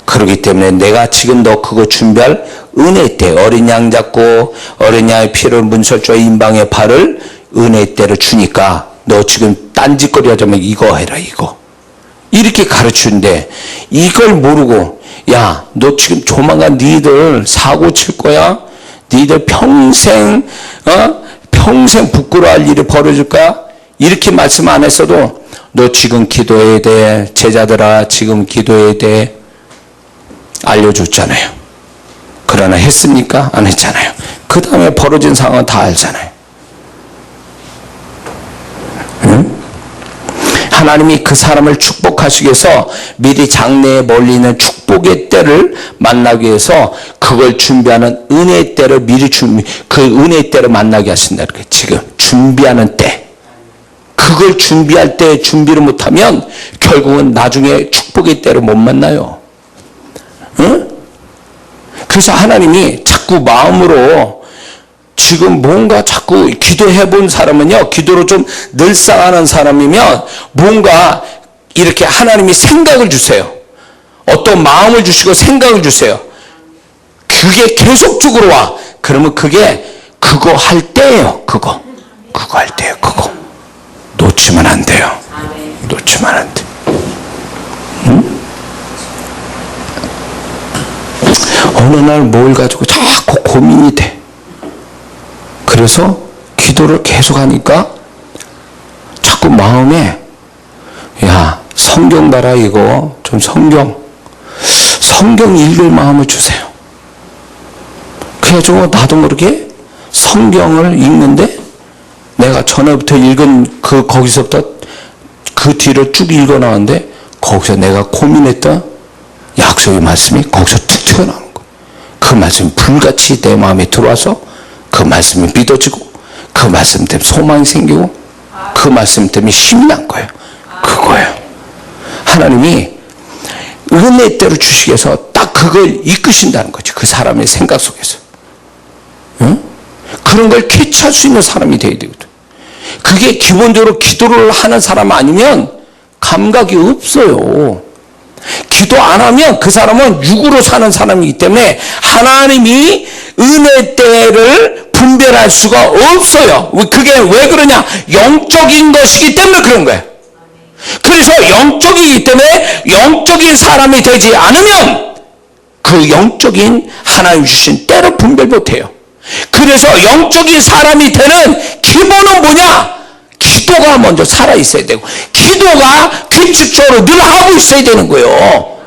A: 그렇기 때문에 내가 지금 너 그거 준비할 은혜 때 어린 양 잡고 어린 양의 피를 문설주와 인방의 발을 은혜 때를 주니까 너 지금 딴짓거리 하자면 이거 해라 이거 이렇게 가르치는데 이걸 모르고 야 너 지금 조만간 니들 사고 칠 거야. 니들 평생 부끄러워할 일이 벌어질 거야. 이렇게 말씀 안 했어도 너 지금 기도해야 돼. 제자들아 지금 기도해야 돼. 알려줬잖아요. 그러나 했습니까? 안 했잖아요. 그 다음에 벌어진 상황은 다 알잖아요. 하나님이 그 사람을 축복하시기 위해서 미리 장래에 멀리는 축복의 때를 만나기 위해서 그걸 준비하는 은혜의 때를 미리 그 은혜의 때를 만나게 하신다. 지금 준비하는 때. 그걸 준비할 때 준비를 못하면 결국은 나중에 축복의 때를 못 만나요. 그래서 하나님이 자꾸 마음으로 지금 뭔가 자꾸 기도해 본 사람은요, 기도로 좀 늘상하는 사람이면 뭔가 이렇게 하나님이 생각을 주세요. 어떤 마음을 주시고 생각을 주세요. 그게 계속적으로 와. 그러면 그게 그거 할 때예요. 그거 할 때예요. 그거 놓치면 안 돼요. 놓치면 안 돼. 어느 날 뭘 가지고 자꾸 고민이 돼. 그래서 기도를 계속 하니까 자꾸 마음에 야 성경 봐라 이거 좀 성경 읽을 마음을 주세요. 그래가지고 나도 모르게 성경을 읽는데 내가 전에부터 읽은 거기서부터 그 뒤를 쭉 읽어 나왔는데 거기서 내가 고민했던 약속의 말씀이 거기서 툭 튀어나오는 거예요. 그 말씀이 불같이 내 마음에 들어와서 그 말씀이 믿어지고 그 말씀 때문에 소망이 생기고 그 말씀 때문에 힘이 난 거예요. 그거예요. 하나님이 은혜의 때로 주시기 위해서 딱 그걸 이끄신다는 거죠. 그 사람의 생각 속에서. 응? 그런 걸 캐치할 수 있는 사람이 돼야 되거든. 그게 기본적으로 기도를 하는 사람 아니면 감각이 없어요. 기도 안 하면 그 사람은 육으로 사는 사람이기 때문에 하나님이 은혜 때를 분별할 수가 없어요. 그게 왜 그러냐? 영적인 것이기 때문에 그런 거예요. 그래서 영적이기 때문에 영적인 사람이 되지 않으면 그 영적인 하나님 주신 때를 분별 못해요. 그래서 영적인 사람이 되는 기본은 뭐냐? 기도가 먼저 살아있어야 되고, 기도가 규칙적으로 늘 하고 있어야 되는 거예요.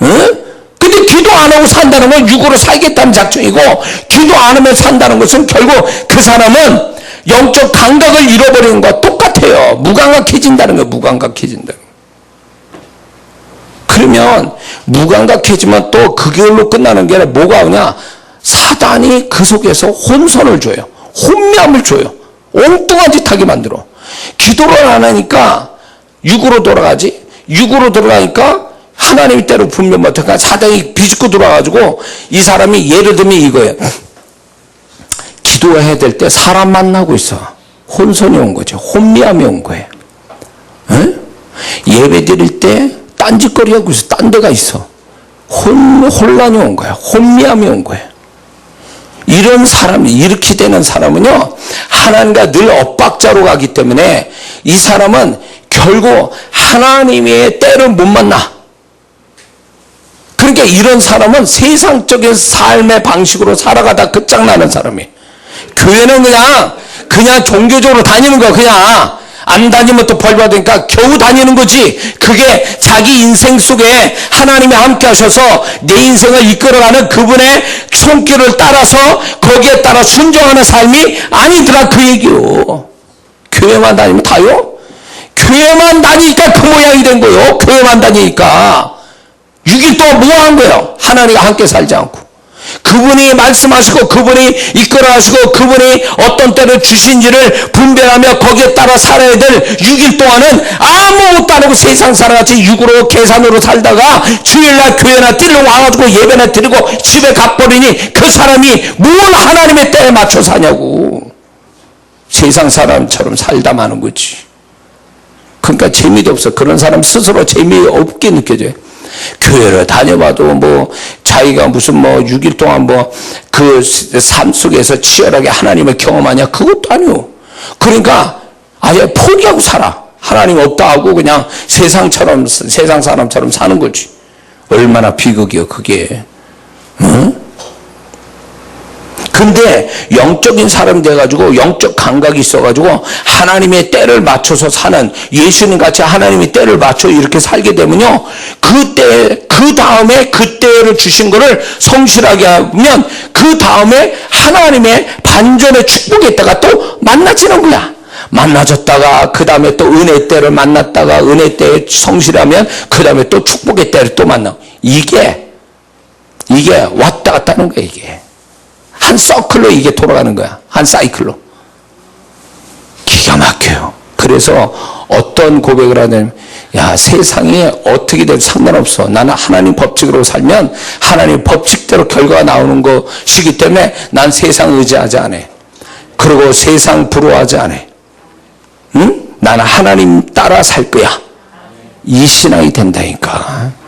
A: 응? 근데 기도 안 하고 산다는 건 육으로 살겠다는 작정이고, 기도 안 하면 산다는 것은 결국 그 사람은 영적 감각을 잃어버리는 것과 똑같아요. 무감각해진다는 거예요. 무감각해진다. 그러면 무감각해지면 또 그걸로 끝나는 게 아니라 뭐가 오냐? 사단이 그 속에서 혼선을 줘요. 혼미함을 줘요. 엉뚱한 짓 하게 만들어. 기도를 안 하니까 육으로 돌아가지. 육으로 돌아가니까 하나님의 때로 분별 못하니까 사단이 비집고 들어와가지고 이 사람이 예를 들면 이거예요. 기도해야 될 때 사람 만나고 있어. 혼선이 온 거죠. 혼미함이 온 거예요. 응? 예배 드릴 때 딴짓거리 하고 있어. 딴 데가 있어. 혼란이 온 거야. 혼미함이 온 거예요. 이런 사람이, 이렇게 되는 사람은요, 하나님과 늘 엇박자로 가기 때문에 이 사람은 결국 하나님의 때를 못 만나. 그러니까 이런 사람은 세상적인 삶의 방식으로 살아가다 끝장나는 사람이에요. 교회는 그냥 종교적으로 다니는 거, 그냥 안 다니면 또 벌 받으니까 겨우 다니는 거지. 그게 자기 인생 속에 하나님이 함께 하셔서 내 인생을 이끌어가는 그분의 손길을 따라서 거기에 따라 순종하는 삶이 아니더라, 그 얘기요. 교회만 다니면 다요? 교회만 다니니까 그 모양이 된 거예요. 교회만 다니니까 6일 동안 뭐 한 거예요? 하나님과 함께 살지 않고. 그분이 말씀하시고 그분이 이끌어가시고 그분이 어떤 때를 주신지를 분별하며 거기에 따라 살아야 될 6일 동안은 아무것도 안 하고 세상 사람같이 육으로 계산으로 살다가 주일날 교회나 뛰러 와가지고 예배나 드리고 집에 가버리니 그 사람이 뭘 하나님의 때에 맞춰 사냐고. 세상 사람처럼 살다 마는 거지. 그러니까 재미도 없어. 그런 사람 스스로 재미없게 느껴져요. 교회를 다녀봐도 뭐 자기가 무슨 뭐 6일 동안 뭐 그 삶 속에서 치열하게 하나님을 경험하냐? 그것도 아니요. 그러니까 아예 포기하고 살아. 하나님 없다 하고 그냥 세상 사람처럼 사는 거지. 얼마나 비극이요 그게. 응? 근데 영적인 사람이 돼가지고 영적 감각이 있어가지고 하나님의 때를 맞춰서 사는, 예수님 같이 하나님의 때를 맞춰 이렇게 살게 되면요, 그 다음에 그 때를 주신 거를 성실하게 하면 그 다음에 하나님의 반전의 축복에 있다가 또 만나지는 거야. 만나졌다가 그 다음에 또 은혜 때를 만났다가 은혜 때에 성실하면 그 다음에 또 축복의 때를 또 만나. 이게 왔다 갔다 하는 거야. 이게 한 서클로 이게 돌아가는 거야. 한 사이클로. 기가 막혀요. 그래서 어떤 고백을 하냐면, 야, 세상이 어떻게 돼도 상관없어. 나는 하나님 법칙으로 살면 하나님 법칙대로 결과가 나오는 것이기 때문에 난 세상 의지하지 않아. 그리고 세상 부러워하지 않아. 응? 나는 하나님 따라 살 거야. 이 신앙이 된다니까.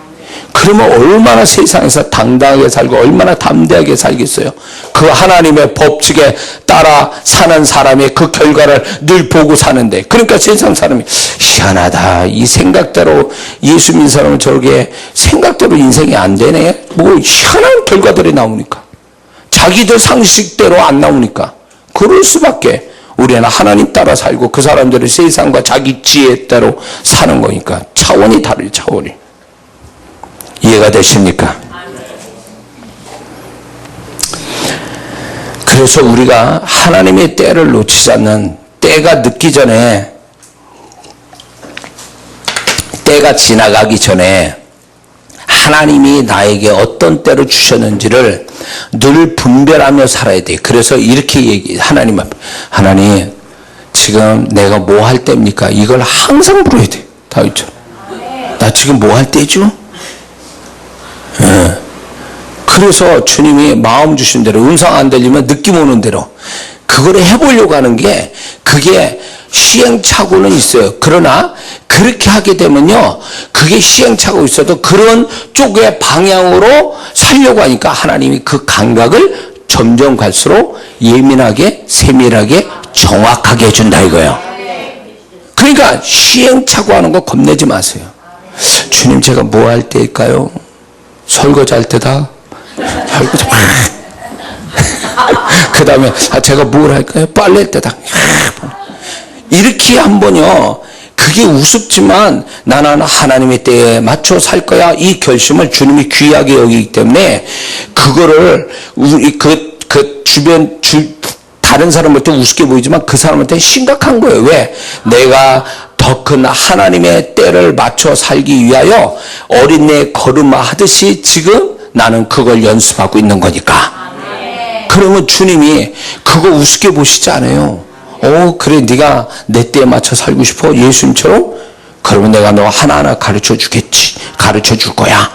A: 그러면 얼마나 세상에서 당당하게 살고 얼마나 담대하게 살겠어요. 그 하나님의 법칙에 따라 사는 사람의 그 결과를 늘 보고 사는데, 그러니까 세상 사람이 희한하다, 이 생각대로 예수 믿는 사람은 저렇게 생각대로 인생이 안 되네, 뭐 희한한 결과들이 나오니까, 자기들 상식대로 안 나오니까. 그럴 수밖에. 우리는 하나님 따라 살고 그 사람들은 세상과 자기 지혜대로 사는 거니까. 차원이 다르죠. 차원이. 이해가 되십니까? 그래서 우리가 하나님의 때를 놓치지 않는, 때가 늦기 전에, 때가 지나가기 전에 하나님이 나에게 어떤 때를 주셨는지를 늘 분별하며 살아야 돼. 그래서 이렇게 하나님 지금 내가 뭐 할 때입니까? 이걸 항상 물어야 돼. 다윗처럼. 나 지금 뭐 할 때죠? 그래서 주님이 마음 주신 대로, 음성 안 들리면 느낌 오는 대로 그거를 해보려고 하는 게, 그게 시행착오는 있어요. 그러나 그렇게 하게 되면요, 그게 시행착오 있어도 그런 쪽의 방향으로 살려고 하니까 하나님이 그 감각을 점점 갈수록 예민하게, 세밀하게, 정확하게 해준다 이거예요. 그러니까 시행착오하는 거 겁내지 마세요. 주님, 제가 뭐 할 때일까요? 설거지 할 때다. 설거지. 그 다음에 제가 뭘 할까요? 빨래할 때다. 이렇게 한번요, 그게 우습지만 나는 하나님의 때에 맞춰 살 거야, 이 결심을 주님이 귀하게 여기기 때문에 그거를 주변 다른 사람한테 우습게 보이지만 그 사람한테 심각한 거예요. 왜? 내가 더 큰 하나님의 때를 맞춰 살기 위하여 어린애 걸음마 하듯이 지금 나는 그걸 연습하고 있는 거니까. 그러면 주님이 그거 우습게 보시지 않아요. 그래, 네가 내 때에 맞춰 살고 싶어? 예수님처럼? 그러면 내가 너 하나하나 가르쳐 주겠지. 가르쳐 줄 거야.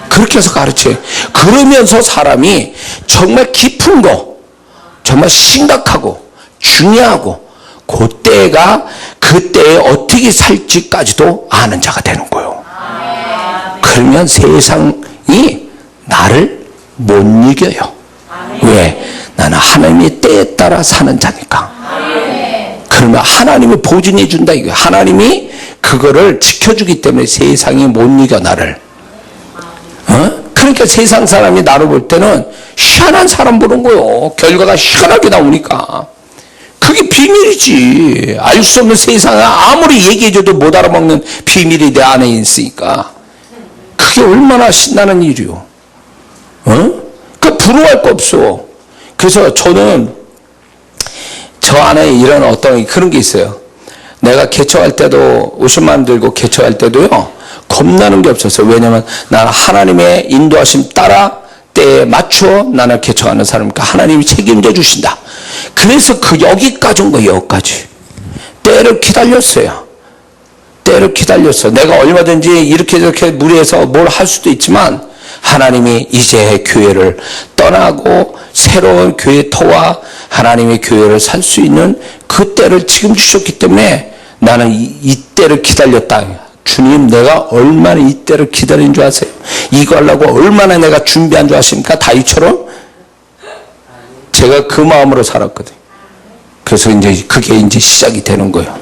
A: 그렇게 해서 가르쳐요. 그러면서 사람이 정말 깊은 거, 정말 심각하고 중요하고 그때에 어떻게 살지까지도 아는 자가 되는 거예요. 그러면 세상이 나를 못 이겨요. 왜? 나는 하나님의 때에 따라 사는 자니까. 그러면 하나님이 보증해 준다 이거예요. 하나님이 그거를 지켜주기 때문에 세상이 못 이겨 나를. 그러니까 세상 사람이 나를 볼 때는 희한한 사람 보는 거예요. 결과가 희한하게 나오니까. 그게 비밀이지. 알 수 없는 세상에 아무리 얘기해줘도 못 알아먹는 비밀이 내 안에 있으니까. 그게 얼마나 신나는 일이요. 부러워할 거 없어. 그래서 저는 저 안에 이런 어떤 그런 게 있어요. 내가 개척할 때도 50만 들고 개척할 때도요, 겁나는 게 없었어요. 왜냐면 나는 하나님의 인도하심 따라 때에 맞춰 나는 개척하는 사람이니까 하나님이 책임져 주신다. 그래서 여기까지 온 거예요. 여기까지. 때를 기다렸어요. 때를 기다렸어. 내가 얼마든지 이렇게 저렇게 무리해서 뭘 할 수도 있지만 하나님이 이제 교회를 떠나고 새로운 교회 터와 하나님의 교회를 살 수 있는 그 때를 지금 주셨기 때문에 나는 이 때를 기다렸다. 주님, 내가 얼마나 이 때를 기다린 줄 아세요? 이거 하려고 얼마나 내가 준비한 줄 아십니까? 다윗처럼 제가 그 마음으로 살았거든요. 그래서 이제 그게 이제 시작이 되는 거예요.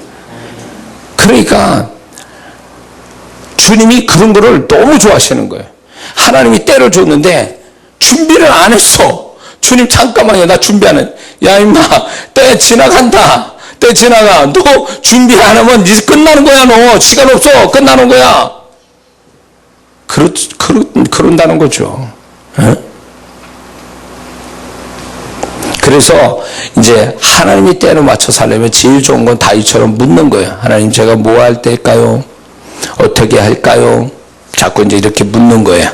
A: 그러니까 주님이 그런 거를 너무 좋아하시는 거예요. 하나님이 때를 줬는데 준비를 안 했어. 주님, 잠깐만요, 나 준비 안 해. 야 임마, 때 지나간다. 때 지나가. 너 준비 안 하면 이제 끝나는 거야. 너 시간 없어. 끝나는 거야. 그런다는 거죠. 에? 그래서 이제 하나님이 때로 맞춰 살려면 제일 좋은 건 다윗처럼 묻는 거예요. 하나님, 제가 뭐 할 때일까요? 어떻게 할까요? 자꾸 이제 이렇게 묻는 거예요.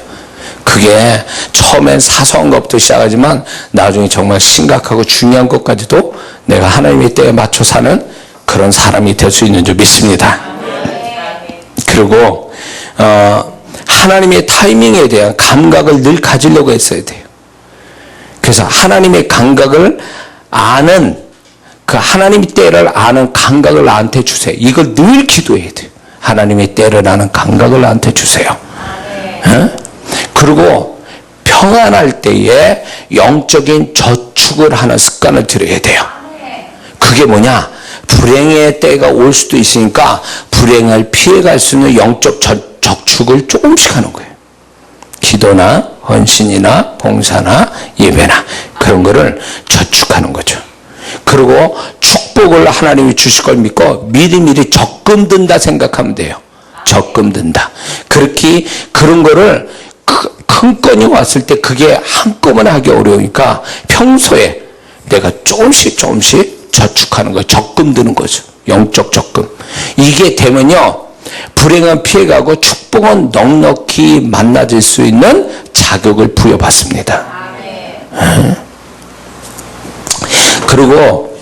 A: 그게 처음엔 사소한 것부터 시작하지만 나중에 정말 심각하고 중요한 것까지도 내가 하나님의 때에 맞춰 사는 그런 사람이 될 수 있는 줄 믿습니다. 그리고 하나님의 타이밍에 대한 감각을 늘 가지려고 했어야 돼요. 그래서 하나님의 감각을 아는, 그 하나님의 때를 아는 감각을 나한테 주세요. 이걸 늘 기도해야 돼요. 하나님의 때를 아는 감각을 나한테 주세요. 그리고 평안할 때에 영적인 저축을 하는 습관을 들여야 돼요. 그게 뭐냐? 불행의 때가 올 수도 있으니까 불행을 피해갈 수 있는 영적 저축을 조금씩 하는 거예요. 기도나 헌신이나 봉사나 예배나 그런 거를 저축하는 거죠. 그리고 축복을 하나님이 주실 걸 믿고 미리미리 적금 든다 생각하면 돼요. 적금 든다. 그렇게 그런 거를 큰 건이 왔을 때 그게 한꺼번에 하기 어려우니까 평소에 내가 조금씩 저축하는 거예요. 적금 드는 거죠. 영적 적금. 이게 되면요, 불행은 피해가고 축복은 넉넉히 만나질 수 있는 자격을 부여받습니다. 그리고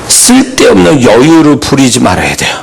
A: 쓸데없는 여유를 부리지 말아야 돼요.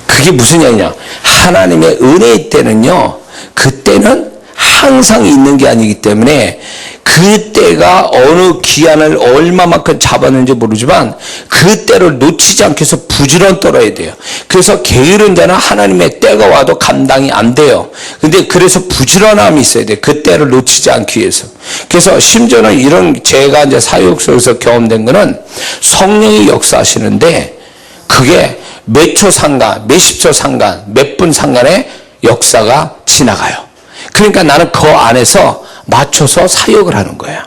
A: 그게 무슨 얘기냐? 하나님의 은혜의 때는요, 그때는 항상 있는 게 아니기 때문에 그 그 때가 어느 기한을 얼마만큼 잡았는지 모르지만 그 때를 놓치지 않기 위해서 부지런 떨어야 돼요. 그래서 게으른 데는 하나님의 때가 와도 감당이 안 돼요. 근데 그래서 부지런함이 있어야 돼요. 그 때를 놓치지 않기 위해서. 그래서 심지어는 이런 제가 이제 사역 속에서 경험된 거는 성령이 역사하시는데 그게 몇 초 상간, 몇십 초 상간, 몇 분 상간의 역사가 지나가요. 그러니까 나는 그 안에서 맞춰서 사역을 하는 거예요.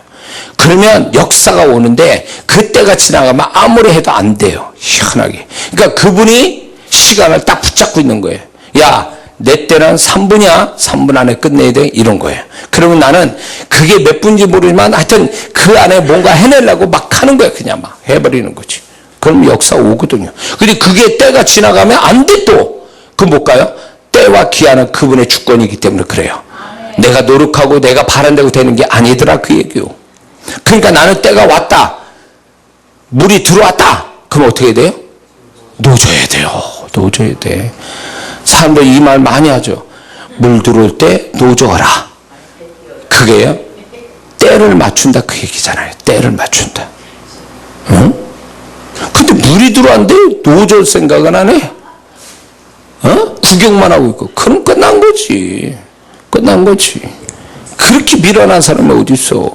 A: 그러면 역사가 오는데 그때가 지나가면 아무리 해도 안 돼요. 희한하게. 그러니까 그분이 시간을 딱 붙잡고 있는 거예요. 야, 내 때는 3분이야. 3분 안에 끝내야 돼. 이런 거예요. 그러면 나는 그게 몇 분인지 모르지만 하여튼 그 안에 뭔가 해내려고 막 하는 거예요. 그냥 막 해버리는 거지. 그럼 역사가 오거든요. 근데 그게 때가 지나가면 안 돼 또. 그럼 못 가요? 때와 기한은 그분의 주권이기 때문에 그래요. 내가 노력하고 내가 바란다고 되는 게 아니더라 그 얘기요. 그러니까 나는 때가 왔다. 물이 들어왔다. 그럼 어떻게 돼요? 놓아줘야 돼요. 놓아줘야 돼. 사람들 이 말 많이 하죠. 물 들어올 때 놓아줘라. 그게요. 때를 맞춘다 그 얘기잖아요. 때를 맞춘다. 응? 근데 물이 들어왔는데 놓아줄 생각은 안 해. 구경만 하고 있고. 그럼 끝난 거지. 끝난 거지. 그렇게 미련한 사람이 어디 있어?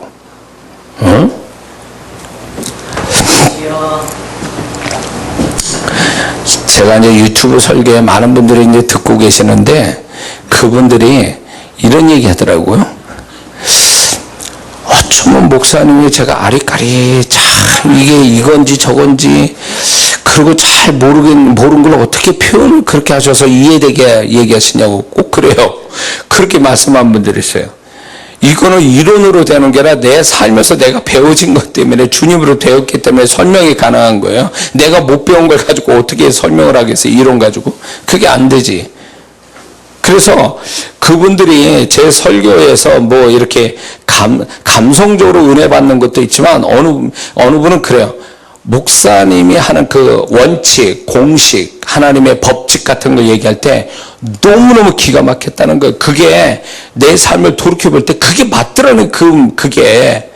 A: 제가 이제 유튜브 설교에 많은 분들이 이제 듣고 계시는데 그분들이 이런 얘기 하더라고요. 어쩌면 목사님이 제가 아리까리 참 이게 이건지 저건지 그리고 잘 모르는 걸 어떻게 표현을 그렇게 하셔서 이해되게 얘기하시냐고 꼭 그래요. 그렇게 말씀한 분들이 있어요. 이거는 이론으로 되는 게 아니라 내 삶에서 내가 배워진 것 때문에 주님으로 배웠기 때문에 설명이 가능한 거예요. 내가 못 배운 걸 가지고 어떻게 설명을 하겠어요. 이론 가지고. 그게 안 되지. 그래서 그분들이 제 설교에서 뭐 이렇게 감성적으로 은혜 받는 것도 있지만 어느 분은 그래요. 목사님이 하는 그 원칙, 공식, 하나님의 법칙 같은 거 얘기할 때 너무너무 기가 막혔다는 거예요. 그게 내 삶을 돌이켜볼 때 그게 맞더라는 그게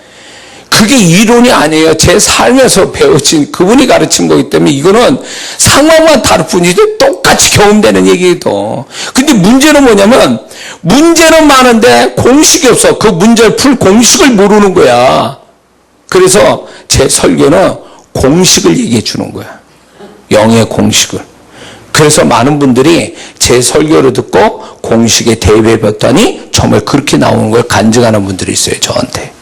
A: 이론이 아니에요. 제 삶에서 배워진 그분이 가르친 거기 때문에 이거는 상황만 다를 뿐이지 똑같이 경험되는 얘기도. 근데 문제는 뭐냐면 문제는 많은데 공식이 없어. 그 문제를 풀 공식을 모르는 거야. 그래서 제 설교는 공식을 얘기해 주는 거야. 영의 공식을. 그래서 많은 분들이 제 설교를 듣고 공식에 대입해봤더니 정말 그렇게 나오는 걸 간증하는 분들이 있어요. 저한테.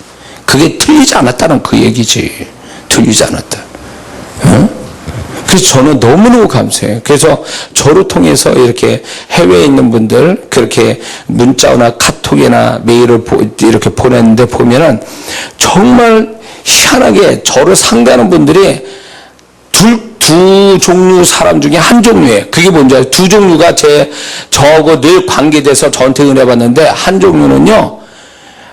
A: 그게 틀리지 않았다는 그 얘기지. 틀리지 않았다. 응? 그래서 저는 너무너무 감사해요. 그래서 저를 통해서 이렇게 해외에 있는 분들 그렇게 문자나 카톡이나 메일을 이렇게 보냈는데 보면은 정말 희한하게 저를 상대하는 분들이 두 종류 사람 중에 한 종류예요. 그게 뭔지 알아요? 두 종류가 저하고 늘 관계돼서 저한테 은혜 받는데 한 종류는요.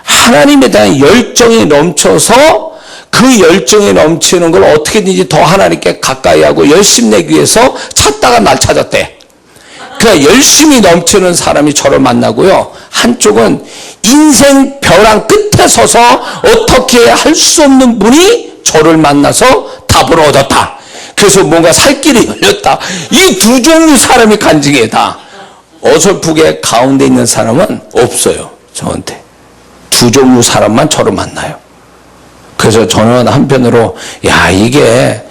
A: 하나님에 대한 열정이 넘쳐서 그 열정이 넘치는 걸 어떻게든지 더 하나님께 가까이 하고 열심 내기 위해서 찾다가 날 찾았대. 그러니까 열심히 넘치는 사람이 저를 만나고요. 한쪽은 인생 벼랑 끝에 서서 어떻게 할 수 없는 분이 저를 만나서 답을 얻었다. 그래서 뭔가 살 길이 열렸다. 이 두 종류 사람이 간증해 다. 어설프게 가운데 있는 사람은 없어요. 저한테. 두 종류 사람만 저를 만나요. 그래서 저는 한편으로 야 이게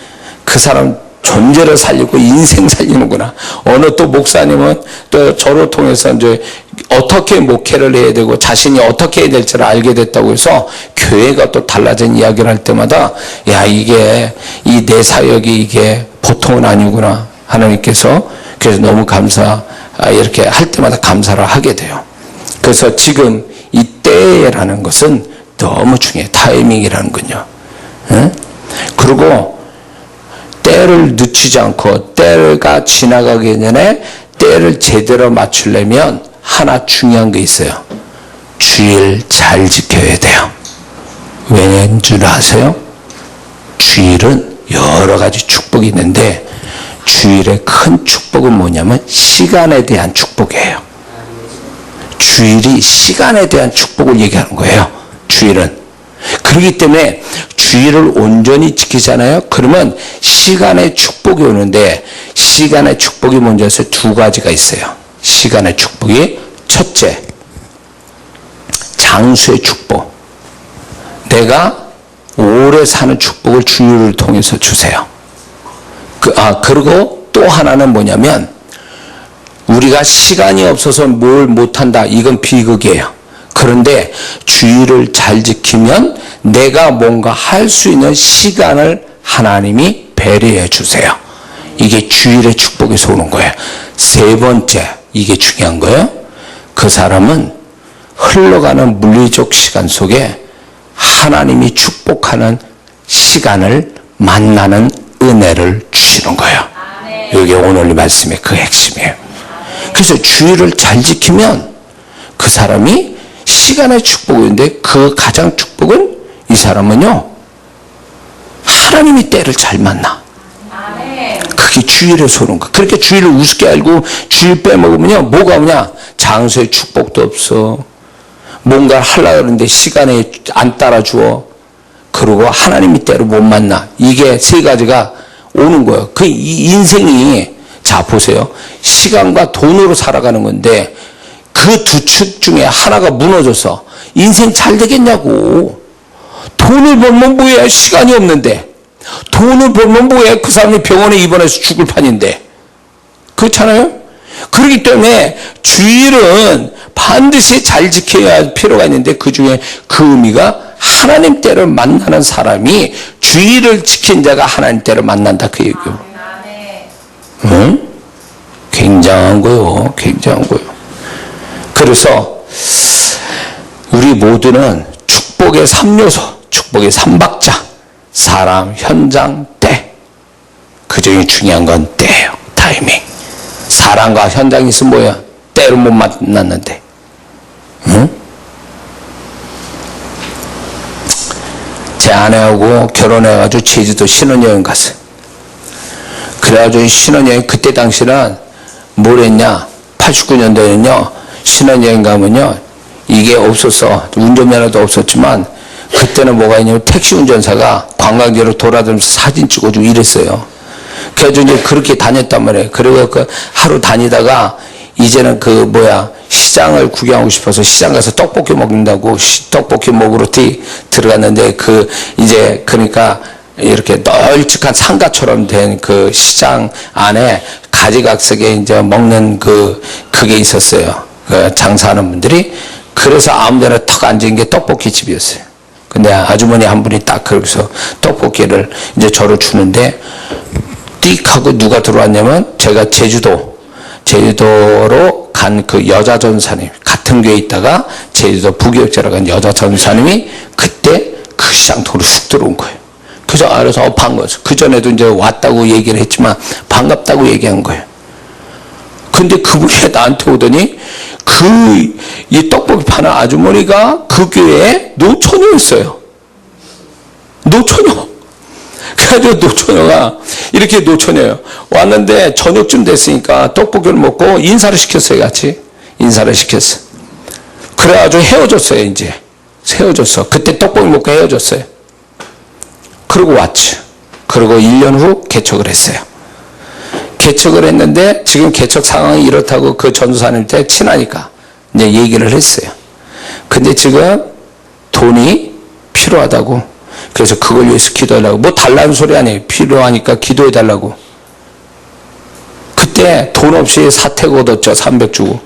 A: 그 사람 존재를 살리고 인생 살리는구나. 어느 또 목사님은 또 저를 통해서 이제 어떻게 목회를 해야 되고 자신이 어떻게 해야 될지를 알게 됐다고 해서 교회가 또 달라진 이야기를 할 때마다 야 이게 이 내 사역이 이게 보통은 아니구나. 하나님께서 그래서 너무 이렇게 할 때마다 감사를 하게 돼요. 그래서 지금 이 때라는 것은 너무 중요해요. 타이밍이라는 건요. 응? 그리고 때를 늦추지 않고 때가 지나가기 전에 때를 제대로 맞추려면 하나 중요한 게 있어요. 주일 잘 지켜야 돼요. 왜냐인 줄 아세요? 주일은 여러 가지 축복이 있는데 주일의 큰 축복은 뭐냐면 시간에 대한 축복이에요. 주일이 시간에 대한 축복을 얘기하는 거예요. 주일은. 그렇기 때문에 주의를 온전히 지키잖아요. 그러면 시간의 축복이 오는데, 시간의 축복이 먼저 있어요. 두 가지가 있어요. 시간의 축복이 첫째, 장수의 축복. 내가 오래 사는 축복을 주의를 통해서 주세요. 그리고 또 하나는 뭐냐면, 우리가 시간이 없어서 뭘 못한다. 이건 비극이에요. 그런데 주의를 잘 지키면 내가 뭔가 할 수 있는 시간을 하나님이 배려해 주세요. 이게 주일의 축복에서 오는 거예요. 세 번째, 이게 중요한 거예요. 그 사람은 흘러가는 물리적 시간 속에 하나님이 축복하는 시간을 만나는 은혜를 주시는 거예요. 이게 오늘 이 말씀의 그 핵심이에요. 그래서 주의를 잘 지키면 그 사람이 시간의 축복인데, 그 가장 축복은 이 사람은요, 하나님이 때를 잘 만나. 그게 주일에서 오는 거. 그렇게 주일을 우습게 알고 주일 빼먹으면요, 뭐가 오냐? 장소의 축복도 없어. 뭔가를 하려고 하는데 시간에 안 따라주어. 그리고 하나님이 때를 못 만나. 이게 세 가지가 오는 거예요. 그 인생이, 자 보세요. 시간과 돈으로 살아가는 건데, 그 두 축 중에 하나가 무너져서 인생 잘 되겠냐고. 돈을 벌면 뭐해? 시간이 없는데. 돈을 벌면 뭐해? 그 사람이 병원에 입원해서 죽을 판인데. 그렇잖아요? 그렇기 때문에 주일은 반드시 잘 지켜야 할 필요가 있는데, 그 중에 그 의미가 하나님 때를 만나는 사람이, 주일을 지킨 자가 하나님 때를 만난다, 그 얘기예요. 응? 굉장한 거요. 굉장한 거요. 그래서 우리 모두는 축복의 3요소, 축복의 3박자, 사람, 현장, 때. 그 중에 중요한 건 때예요. 타이밍. 사람과 현장이 있으면 뭐야? 때를 못 만났는데. 응? 제 아내하고 결혼해가지고 제주도 신혼여행 갔어요. 그래가지고 신혼여행, 그때 당시는 뭘 했냐? 89년도에는요, 신혼여행 가면요, 이게 없었어. 운전면허도 없었지만, 그때는 뭐가 있냐면 택시 운전사가 관광지로 돌아다니면서 사진 찍어주고 이랬어요. 그래서 이제 그렇게 다녔단 말이에요. 그리고 그 하루 다니다가 이제는 시장을 구경하고 싶어서 시장 가서 떡볶이 먹는다고 떡볶이 먹으러 들어갔는데, 그러니까 이렇게 널찍한 상가처럼 된 그 시장 안에 가지각색에 이제 먹는 그게 있었어요. 그 장사하는 분들이. 그래서 아무 데나 턱 앉은 게 떡볶이 집이었어요. 근데 아주머니 한 분이 딱 거기서 떡볶이를 이제 저를 주는데, 띡 하고 누가 들어왔냐면, 제가 제주도로 간 그 여자 전사님, 같은 교회에 있다가 제주도 부교육자로 간 여자 전사님이 그때 그 시장통으로 쑥 들어온 거예요. 그래서 알아서 반가워서, 그전에도 이제 왔다고 얘기를 했지만 반갑다고 얘기한 거예요. 근데 그분이 나한테 오더니, 이 떡볶이 파는 아주머니가 그 교회에 노처녀였어요. 노처녀. 그래가지고 노처녀가, 이렇게 노처녀예요. 왔는데 저녁쯤 됐으니까 떡볶이를 먹고 인사를 시켰어요, 같이. 인사를 시켰어. 그래가지고 헤어졌어요, 이제. 헤어졌어. 그때 떡볶이 먹고 헤어졌어요. 그러고 왔지. 그리고 1년 후 개척을 했어요. 개척을 했는데, 지금 개척 상황이 이렇다고 그 전도사님한테 친하니까 이제 얘기를 했어요. 근데 지금 돈이 필요하다고. 그래서 그걸 위해서 기도하려고. 뭐 달라는 소리 아니에요. 필요하니까 기도해달라고. 그때 돈 없이 사택 얻었죠. 300 주고.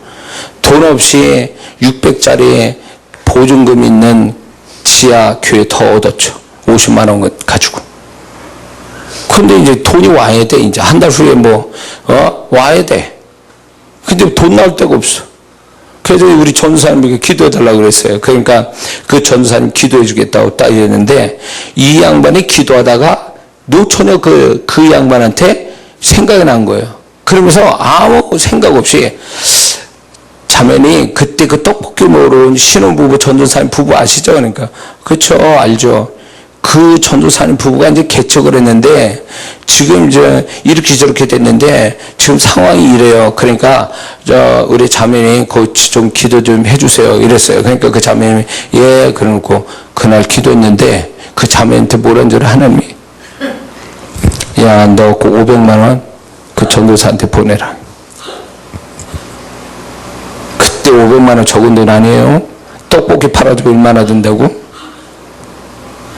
A: 돈 없이 600짜리 보증금 있는 지하 교회 더 얻었죠. 50만 원 가지고. 근데 이제 돈이 와야 돼. 이제 한 달 후에 와야 돼. 근데 돈 나올 데가 없어. 그래서 우리 전도사님에게 기도해달라고 그랬어요. 그러니까 그 전도사님 기도해주겠다고 딱 했는데, 이 양반이 기도하다가 노처녀 그 양반한테 생각이 난 거예요. 그러면서 아무 생각 없이, 자매니 그때 그 떡볶이 먹으러 온 신혼부부 전도사님 부부 아시죠? 그러니까, 그쵸, 알죠. 그 전도사님 부부가 이제 개척을 했는데 지금 이제 이렇게 저렇게 됐는데 지금 상황이 이래요. 그러니까 우리 자매님 그 좀 기도 좀 해주세요. 이랬어요. 그러니까 그 자매님이 예 그러고 그날 기도했는데 그 자매한테 뭐라는 줄 하나님이 야 너 그 500만 원 그 전도사한테 보내라. 그때 500만 원 적은 돈 아니에요? 떡볶이 팔아도 얼마나 든다고?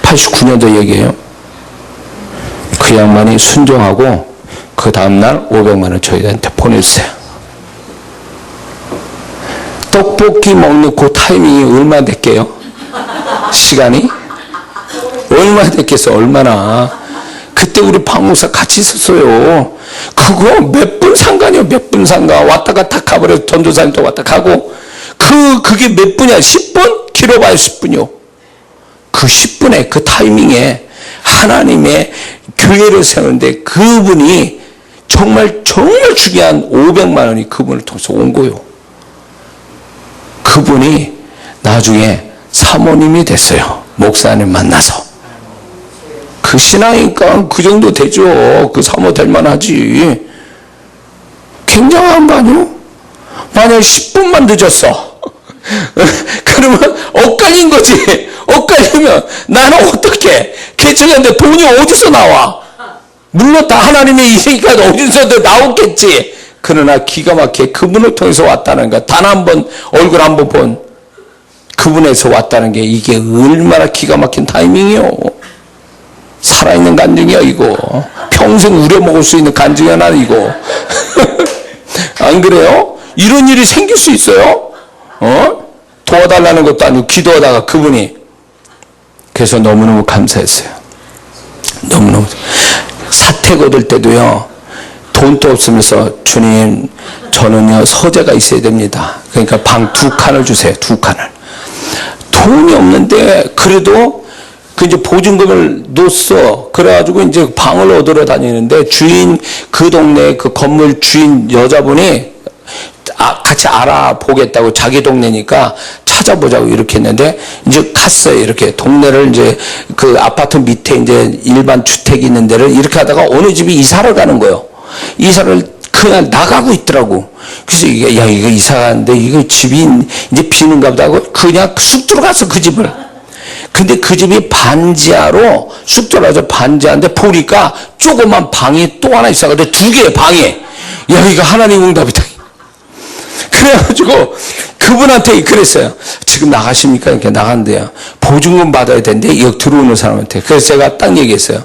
A: 89년도 얘기예요. 그 양반이 순종하고 그 다음날 500만 원 저희한테 보냈어요. 떡볶이 먹는 그 타이밍이 얼마나 됐게요? 시간이? 얼마나 됐겠어? 얼마나. 그때 우리 박목사 같이 있었어요. 그거 몇 분 상관이요. 몇 분 상관. 왔다 갔다 가버려서 전도사님도 왔다 가고 그게 몇 분이야? 10분? 길어봐야 10분이요. 그 10분에 그 타이밍에 하나님의 교회를 세우는데 그분이 정말 중요한 500만 원이 그분을 통해서 온 거요. 그분이 나중에 사모님이 됐어요. 목사님 만나서. 그 신앙이니까 그 정도 되죠. 그 사모 될 만하지. 굉장한 거 아니요? 만약 10분만 늦었어. 그러면 엇갈린 거지. 엇갈리면 나는 어떻게 개척했는데 돈이 어디서 나와? 물론 다 하나님의 일이니까 어디서도 나오겠지. 그러나 기가 막히게 그분을 통해서 왔다는 거. 단 한 번 얼굴 한 번 본 그분에서 왔다는 게 이게 얼마나 기가 막힌 타이밍이요. 살아있는 간증이야 이거. 평생 우려먹을 수 있는 간증이야 나 이거. 안 그래요? 이런 일이 생길 수 있어요? 도와달라는 것도 아니고 기도하다가 그분이. 그래서 너무너무 감사했어요. 너무너무. 사택 얻을 때도요. 돈도 없으면서 주님 저는요 서재가 있어야 됩니다. 그러니까 방 2칸을 주세요. 2칸을. 돈이 없는데 그래도 그 이제 보증금을 넣었어. 그래가지고 이제 방을 얻으러 다니는데 주인 그 동네 그 건물 주인 여자분이 같이 알아보겠다고 자기 동네니까 찾아보자고 이렇게 했는데 이제 갔어요. 이렇게 동네를 이제 그 아파트 밑에 이제 일반 주택이 있는 데를 이렇게 하다가 어느 집이 이사를 가는 거예요. 이사를 그냥 나가고 있더라고. 그래서 이게 야 이거 이사 가는데 이거 집이 이제 비는가 보다 하고 그냥 쑥 들어갔어 그 집을. 근데 그 집이 반지하로 쑥 들어가서 반지하인데 보니까 조그만 방이 또 하나 있어. 근데 2개의 방에 야 이거 하나님 응답이다. 그래가지고 그분한테 그랬어요. 지금 나가십니까? 이렇게 나간대요. 보증금 받아야 되는데 여기 들어오는 사람한테. 그래서 제가 딱 얘기했어요.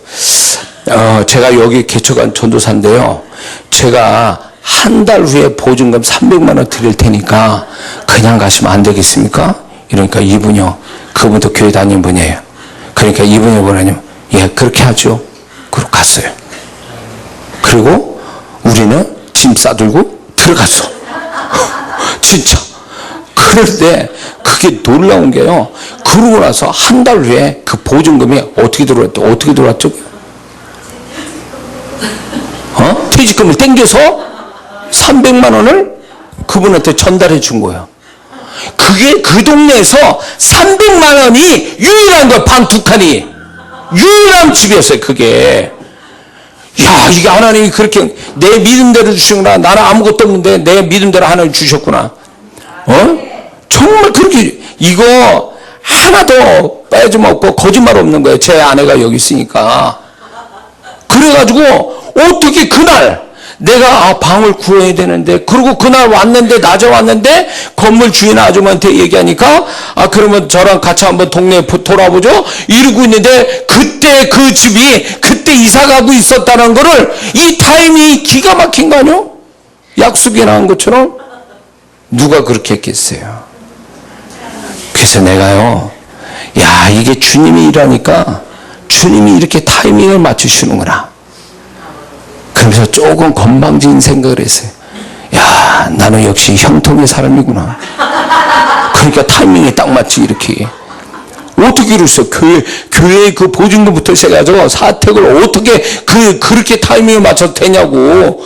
A: 제가 여기 개척한 전도사인데요. 제가 한 달 후에 보증금 300만 원 드릴 테니까 그냥 가시면 안 되겠습니까? 이러니까 이분이요. 그분도 교회 다니는 분이에요. 그러니까 이분이 뭐라냐면 예 그렇게 하죠. 그러고 갔어요. 그리고 우리는 짐 싸들고 들어갔어. 진짜. 그런데 그게 놀라운 게요. 그러고 나서 한 달 후에 그 보증금이 어떻게 들어왔죠? 어떻게 들어왔죠? 퇴직금을 땡겨서 300만 원을 그분한테 전달해 준 거예요. 그게 그 동네에서 300만 원이 유일한 거예요. 방 2칸이. 유일한 집이었어요. 그게. 야 이게 하나님이 그렇게 내 믿음대로 주시구나. 나는 아무것도 없는데 내 믿음대로 하나님 주셨구나. 정말 그렇게 이거 하나도 빼줘먹고 거짓말 없는 거예요. 제 아내가 여기 있으니까. 그래가지고 어떻게 그날 내가 방을 구해야 되는데 그리고 그날 왔는데 낮에 왔는데 건물 주인 아줌마한테 얘기하니까 그러면 저랑 같이 한번 동네 돌아보죠 이러고 있는데 그때 그 집이 그때 이사 가고 있었다는 거를 이 타임이 기가 막힌 거 아니요? 약속이 나온 것처럼 누가 그렇게 했겠어요. 그래서 내가요 야 이게 주님이 일하니까 주님이 이렇게 타이밍을 맞추시는구나. 그러면서 조금 건방진 생각을 했어요. 야 나는 역시 형통의 사람이구나. 그러니까 타이밍이 딱 맞지 이렇게. 어떻게 이랬어? 교회 그 보증금부터 시작해서 사택을 어떻게 그렇게 타이밍을 맞춰서 되냐고.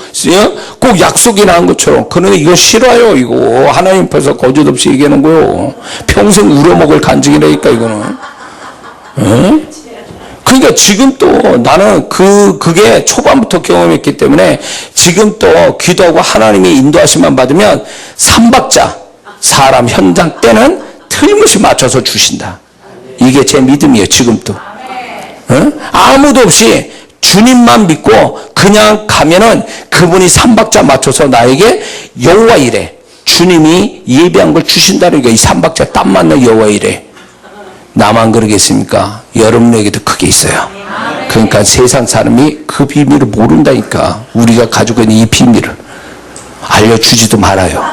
A: 꼭 약속이 나온 것처럼. 그런데 이거 싫어요 이거. 하나님 앞에서 거짓 없이 얘기하는 거요. 평생 우려먹을 간증이라니까 이거는. 그러니까 지금 또 나는 그게 초반부터 경험했기 때문에 지금 또 기도하고 하나님의 인도하심만 받으면 삼박자, 사람 현장 때는 틀림없이 맞춰서 주신다. 이게 제 믿음이에요, 지금도. 아무도 없이 주님만 믿고 그냥 가면은 그분이 삼박자 맞춰서 나에게 여호와 이래. 주님이 예배한 걸 주신다는 게 이 삼박자 딱 맞는 여호와 이래. 나만 그러겠습니까? 여러분에게도 그게 있어요. 그러니까 세상 사람이 그 비밀을 모른다니까. 우리가 가지고 있는 이 비밀을 알려주지도 말아요.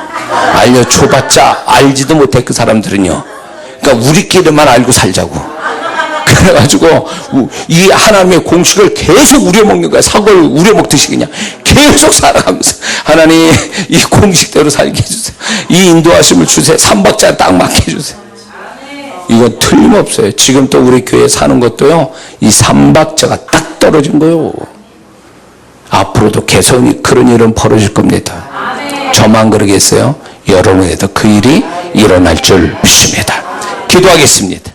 A: 알려줘봤자 알지도 못해 그 사람들은요. 그러니까 우리끼리만 알고 살자고. 그래가지고 이 하나님의 공식을 계속 우려먹는 거야. 사골 우려먹듯이 그냥 계속 살아가면서 하나님 이 공식대로 살게 해주세요. 이 인도하심을 주세요. 삼박자 딱 맞게 해주세요. 이건 틀림없어요. 지금 또 우리 교회 사는 것도요, 이 삼박자가 딱 떨어진 거예요. 앞으로도 계속 그런 일은 벌어질 겁니다. 저만 그러겠어요? 여러분에도 그 일이 일어날 줄 믿습니다. 기도하겠습니다.